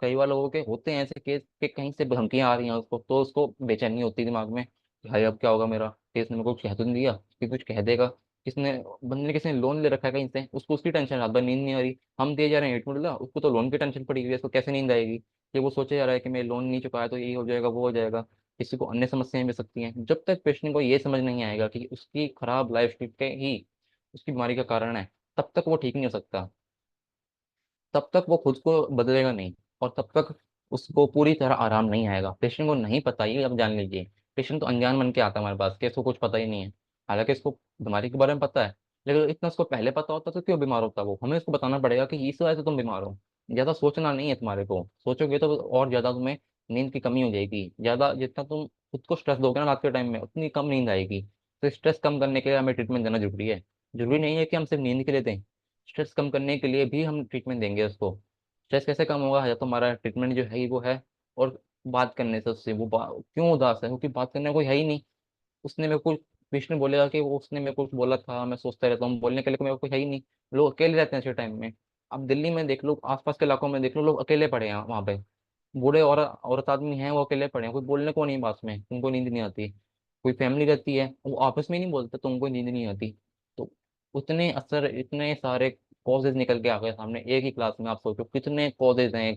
कई बार लोगों के होते हैं ऐसे केस कि कहीं से धमकियां आ रही हैं उसको, तो उसको बेचैनी होती है दिमाग में कि भाई अब क्या होगा मेरा, केस ने मेरे को कह तो नहीं दिया कि कुछ कह देगा। किसने, बंदे ने किसी ने लोन ले रखा है कहीं से, उसको उसकी टेंशन, रात भर नींद नहीं आ रही। हम दिए जा रहे हैं 8 मिनट, उसको तो लोन की टेंशन पड़ी हुई है, इसको कैसे नींद आएगी? ये वो सोचे जा रहा है कि मैं लोन नहीं चुकाया तो यही हो जाएगा वो हो जाएगा। किसी को अन्य समस्याएं भी सकती हैं। जब तक पेशेंट को ये समझ नहीं आएगा कि उसकी खराब लाइफ स्टाइल के ही उसकी बीमारी का कारण है, तब तक वो ठीक नहीं हो सकता, तब तक वो खुद को बदलेगा नहीं, और तब तक उसको पूरी तरह आराम नहीं आएगा। पेशेंट को नहीं पता, ये अब जान लीजिए, पेशेंट तो अनजान बन के आता है हमारे पास कि इसको कुछ पता ही नहीं है। हालांकि इसको बीमारी के बारे में पता है, लेकिन इतना उसको पहले पता होता तो क्यों बीमार होता वो? हमें उसको बताना पड़ेगा कि इस वजह से तुम बीमार हो। ज्यादा सोचना नहीं है तुम्हारे को, सोचोगे तो और ज्यादा तुम्हें नींद की कमी हो जाएगी। ज्यादा जितना तुम खुद को स्ट्रेस दोगे ना रात के टाइम में, उतनी कम नींद आएगी। तो स्ट्रेस कम करने के लिए हमें ट्रीटमेंट देना जरूरी है। जरूरी नहीं है कि हम सिर्फ नींद के लिए दें, स्ट्रेस कम करने के लिए भी हम ट्रीटमेंट देंगे उसको। स्ट्रेस कैसे कम होगा? या तो हमारा ट्रीटमेंट जो है ही वो है, और बात करने से उससे, वो क्यों उदास है? क्योंकि बात करने को कोई है ही नहीं। उसने मेरे को, विष्णु बोलेगा कि वो उसने मेरे को कुछ बोला था, मैं सोचता रहता हूँ, बोलने के लिए मेरे को कोई है ही नहीं। लोग अकेले रहते हैं ऐसे टाइम में। अब दिल्ली में देख लो, आसपास के इलाकों में देख लो, लोग अकेले पड़े हैं वहाँ पे। बूढ़े और औरत आदमी हैं वो अकेले पड़े हैं, कोई बोलने को नहीं पास में, उनको नींद नहीं आती। कोई फैमिली रहती है वो आपस में ही नहीं बोलते तो उनको नींद नहीं आती। तो उतने असर, इतने सारे कॉजेज निकल के आ गए सामने एक ही क्लास में। आप सोचो कितने कॉजेज हैं,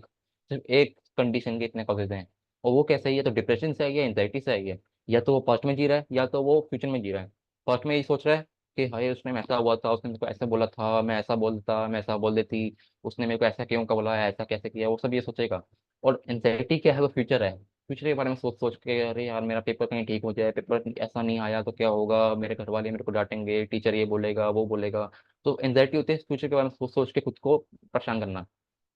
सिर्फ एक कंडीशन के इतने कॉजेज हैं। और वो कैसे है? या तो डिप्रेशन से आई है, एंजाइटी से आई है, या तो वो पास्ट में जी रहा है, या तो वो फ्यूचर में जी रहा है। पास्ट में यही सोच रहा है कि हाय उसने ऐसा हुआ था, उसने मेरे को ऐसा बोला था, मैं ऐसा बोलता, मैं ऐसा बोल देती, उसने मेरे को ऐसा क्यों का बोला, ऐसा कैसे किया, वो सब ये सोचेगा। और एंजाइटी क्या है, वो फ्यूचर है। फ्यूचर के बारे में सोच सोच के, अरे यार मेरा पेपर कहीं ठीक हो जाए, पेपर ऐसा नहीं आया तो क्या होगा, मेरे घर वाले मेरे को डांटेंगे, टीचर ये बोलेगा वो बोलेगा। तो एंजाइटी होती है फ्यूचर के बारे में सोच सोच के खुद को परेशान करना।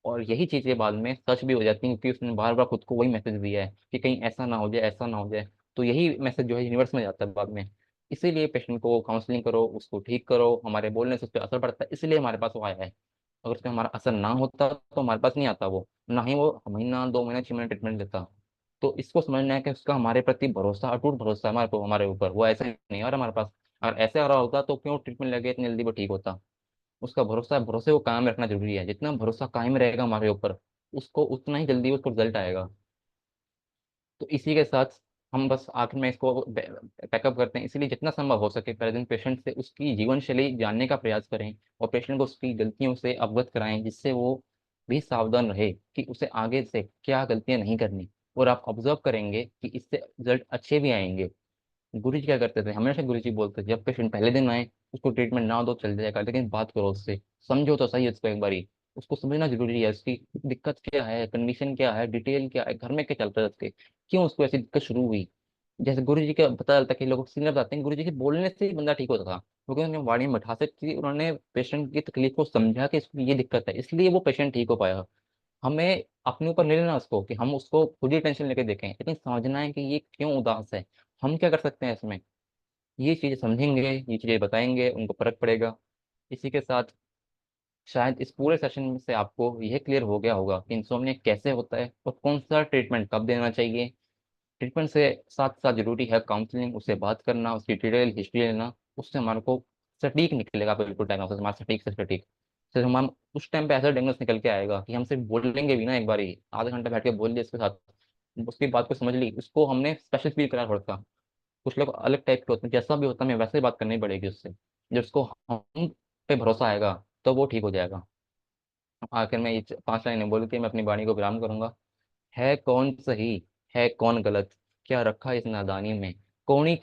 और यही चीजें बाद में सच भी हो जाती हैं, क्योंकि उसने बार बार खुद को वही मैसेज दिया है कि कहीं ऐसा ना हो जाए, ऐसा ना हो जाए। तो यही मैसेज जो है यूनिवर्स में जाता है बाद में। इसीलिए पेशेंट को काउंसलिंग करो, उसको ठीक करो, हमारे बोलने से उस पर असर पड़ता है, इसलिए हमारे पास वो आया है। अगर उस पर हमारा असर ना होता तो हमारे पास नहीं आता वो, ना ही वो महीना 2 महीना 6 महीना ट्रीटमेंट लेता। तो इसको समझना है कि उसका हमारे प्रति भरोसा, अटूट भरोसा है हमारे को, हमारे ऊपर वो ऐसे नहीं आ रहा हमारे पास। अगर ऐसे आ रहा होता तो क्यों ट्रीटमेंट लगे इतनी जल्दी वो ठीक होता। उसका भरोसा है, भरोसे को कायम रखना जरूरी है। जितना भरोसा कायम रहेगा हमारे ऊपर, उसको उतना ही जल्दी उसको रिजल्ट आएगा। तो इसी के साथ हम बस आखिर में इसको पैकअप करते हैं। इसलिए जितना संभव हो सके प्रेजेंट पेशेंट से उसकी जीवन शैली जानने का प्रयास करें, और पेशेंट को उसकी गलतियों से अवगत कराएं, जिससे वो भी सावधान रहे कि उसे आगे से क्या गलतियां नहीं करनी। और आप ऑब्जर्व करेंगे कि इससे रिजल्ट अच्छे भी आएंगे। गुरुजी क्या करते थे, हमेशा गुरुजी बोलते थे जब पेशेंट पहले दिन आए उसको ट्रीटमेंट ना दो चल जाएगा, लेकिन बात करो उससे, समझो तो सही उसको एक बारी। उसको समझना जरूरी है, उसकी दिक्कत क्या है, कंडीशन क्या है, डिटेल क्या है, घर में क्या चल रहा है उसके, क्यों उसको ऐसी दिक्कत शुरू हुई। जैसे गुरुजी का पता चलता कि लोग सीनियर बताते हैं गुरुजी के बोलने से ही बंदा ठीक होता था, क्योंकि उन्होंने वाणी में मिठास थी, उन्होंने पेशेंट की तकलीफ को समझा कि इसको ये दिक्कत है, इसलिए वो पेशेंट ठीक हो पाया। हमें अपने ऊपर ले लेना उसको कि हम उसको खुद ही टेंशन लेके देखें, लेकिन समझना है कि ये क्यों उदास है, हम क्या कर सकते हैं इसमें। ये चीजें समझेंगे, ये चीजें बताएंगे, उनको फर्क पड़ेगा। इसी के साथ शायद इस पूरे सेशन से आपको यह क्लियर हो गया होगा कि इंसोम्निया कैसे होता है और कौन सा ट्रीटमेंट कब देना चाहिए। ट्रीटमेंट से साथ साथ जरूरी है काउंसलिंग, उससे बात करना, उसकी डिटेल हिस्ट्री लेना। उससे हमारे को सटीक निकलेगा, बिल्कुल डायग्नोसिस हमारा सटीक से सटीक। सिर्फ हम उस टाइम पे ऐसा डायग्नोस निकल के आएगा कि हम सिर्फ बोलेंगे भी ना, एक बार ही आधा घंटा बैठ के बोल लिया इसके साथ, उसकी बात को समझ ली, उसको हमने स्पेशल फील करा थोड़ा सा। कुछ लोग अलग टाइप के होते हैं, जैसा भी होता है हमें वैसे ही बात करनी पड़ेगी उससे। जब उसको हम पे भरोसा आएगा तो वो ठीक हो जाएगा। आखिर में ये 5 लाइनें बोल के मैं अपनी वाणी को विराम करूंगा। है कौन सही, है कौन गलत, क्या रखा इस नादानी में, कौड़ी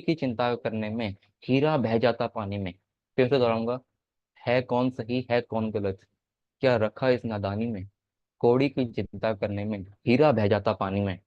की चिंता करने में, हीरा बह जाता पानी में। फिर से दोहराऊंगा। है कौन सही, है कौन गलत, क्या रखा इस नादानी में, कौड़ी की चिंता करने में, हीरा बह जाता पानी में।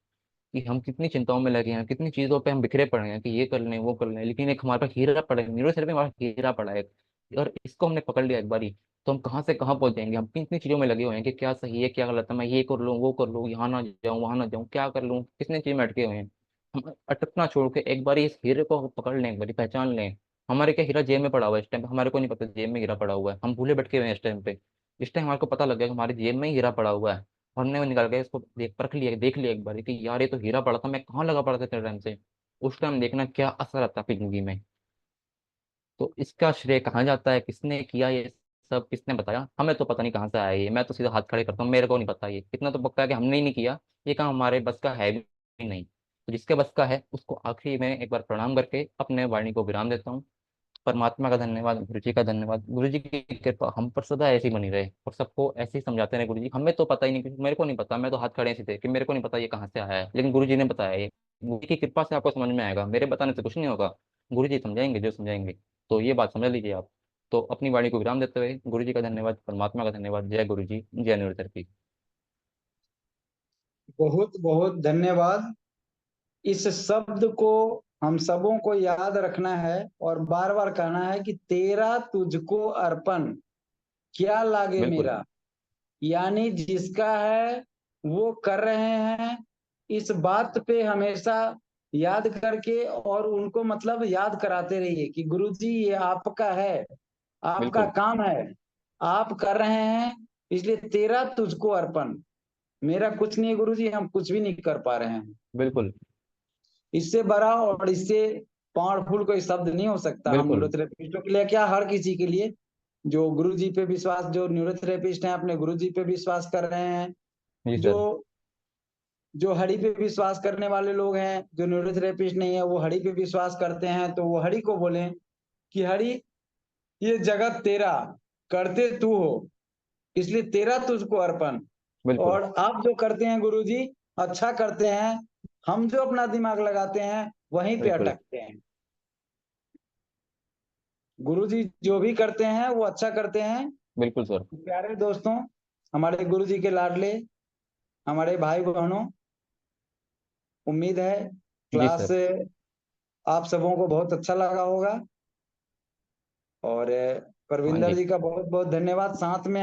कि हम कितनी चिंताओं में लगे हैं, कितनी चीजों पे हम बिखरे पड़े हैं कि ये कर लें वो कर लें, लेकिन एक हमारे पास हीरा पड़ा है, न्यूरोथेरेपी हमारा हीरा पड़ा है। और इसको हमने पकड़ लिया एक बारी, तो हम कहाँ से कहाँ पहुंच जाएंगे। हम कितनी चीजों में लगे हुए हैं कि क्या सही है क्या गलत है, मैं ये कर लूँ वो कर लूँ, यहाँ ना जाऊँ वहां ना जाऊँ, क्या कर लूँ, कितनी चीज में अटके हुए हैं। हम अटकना छोड़ के एक बारी इस हीरे को पकड़ लें, एक बारी पहचान लें। हमारे क्या हीरा जेब में पड़ा हुआ है इस टाइम पे, हमारे को नहीं पता जेब में हीरा पड़ा हुआ है, हम भूले भटके हुए हैं इस टाइम पे। इस टाइम हमारे को पता लग गया कि हमारी जेब में ही हीरा पड़ा हुआ है। हमने वो निकाल के इसको देख परख लिया, देख लिया एक बार कि यार ये तो हीरा पड़ा था, मैं कहाँ लगा पड़ा था इतने टाइम से। उस टाइम देखना क्या असर आता है आपकी जिंदगी में। तो इसका श्रेय कहाँ जाता है, किसने किया ये सब, किसने बताया, हमें तो पता नहीं कहाँ से आया ये। मैं तो सीधा हाथ खड़े करता हूँ, मेरे को नहीं पता, ये कितना तो पक्का है कि हमने ही नहीं किया। ये काम हमारे बस का है भी नहीं। तो जिसके बस का है उसको आखिरी में एक बार प्रणाम करके अपने वाणी को विराम देता हूँ। परमात्मा का धन्यवाद, गुरु जी का धन्यवाद, गुरु जी की कृपा हम पर सदा ऐसी बनी रहे और सबको ऐसे ही समझाते रहे गुरु जी। हमें तो पता ही नहीं, मेरे को नहीं पता, मैं तो हाथ खड़े ऐसे थे कि मेरे को नहीं पता ये कहाँ से आया है, लेकिन गुरु जी ने बताया। ये गुरु जी की कृपा से आपको समझ में आएगा, मेरे बताने से कुछ नहीं होगा। गुरु जी समझाएंगे जो समझाएंगे। तो ये बात समझ लीजिए आप। तो अपनी वाणी को विराम देते हुए गुरु जी का धन्यवाद, परमात्मा का धन्यवाद, जय गुरु जी, जय न्यूरोथेरेपी। बहुत बहुत धन्यवाद। इस शब्द को हम सबों को याद रखना है और बार बार कहना है कि तेरा तुझको अर्पण, क्या लागे बिल्कुल मेरा। यानी जिसका है वो कर रहे हैं। इस बात पे हमेशा याद करके और उनको मतलब याद कराते रहिए कि गुरुजी ये आपका है, आपका बिल्कुल काम है, आप कर रहे हैं, इसलिए तेरा तुझको अर्पण। मेरा कुछ नहीं है गुरुजी, हम कुछ भी नहीं कर पा रहे हैं। बिल्कुल इससे बड़ा और इससे पावरफुल कोई शब्द नहीं हो सकता हम बिल्कुल। न्यूरोथेरेपिस्टों के लिए, क्या हर किसी के लिए जो गुरु जी पे विश्वास, जो न्यूरोथेरेपिस्ट हैं अपने गुरु जी पे विश्वास कर रहे हैं, जी जो सर। जो हरि पे विश्वास करने वाले लोग हैं, जो न्यूरोथेरेपिस्ट नहीं है वो हरि पे विश्वास करते हैं, तो वो हरि को बोलें कि हरि ये जगत तेरा, करते तू हो, इसलिए तेरा तुझको अर्पण। बिल्कुल और आप जो करते हैं गुरु जी अच्छा करते हैं, हम जो अपना दिमाग लगाते हैं वहीं पे बिल्कुल। अटकते हैं। गुरुजी जो भी करते हैं वो अच्छा करते हैं। बिल्कुल सर। प्यारे दोस्तों, हमारे गुरुजी के लाडले, हमारे भाई बहनों, उम्मीद है जी क्लास सर। आप सबों को बहुत अच्छा लगा होगा। और हाँ परविंदर जी। जी का बहुत बहुत धन्यवाद। साथ में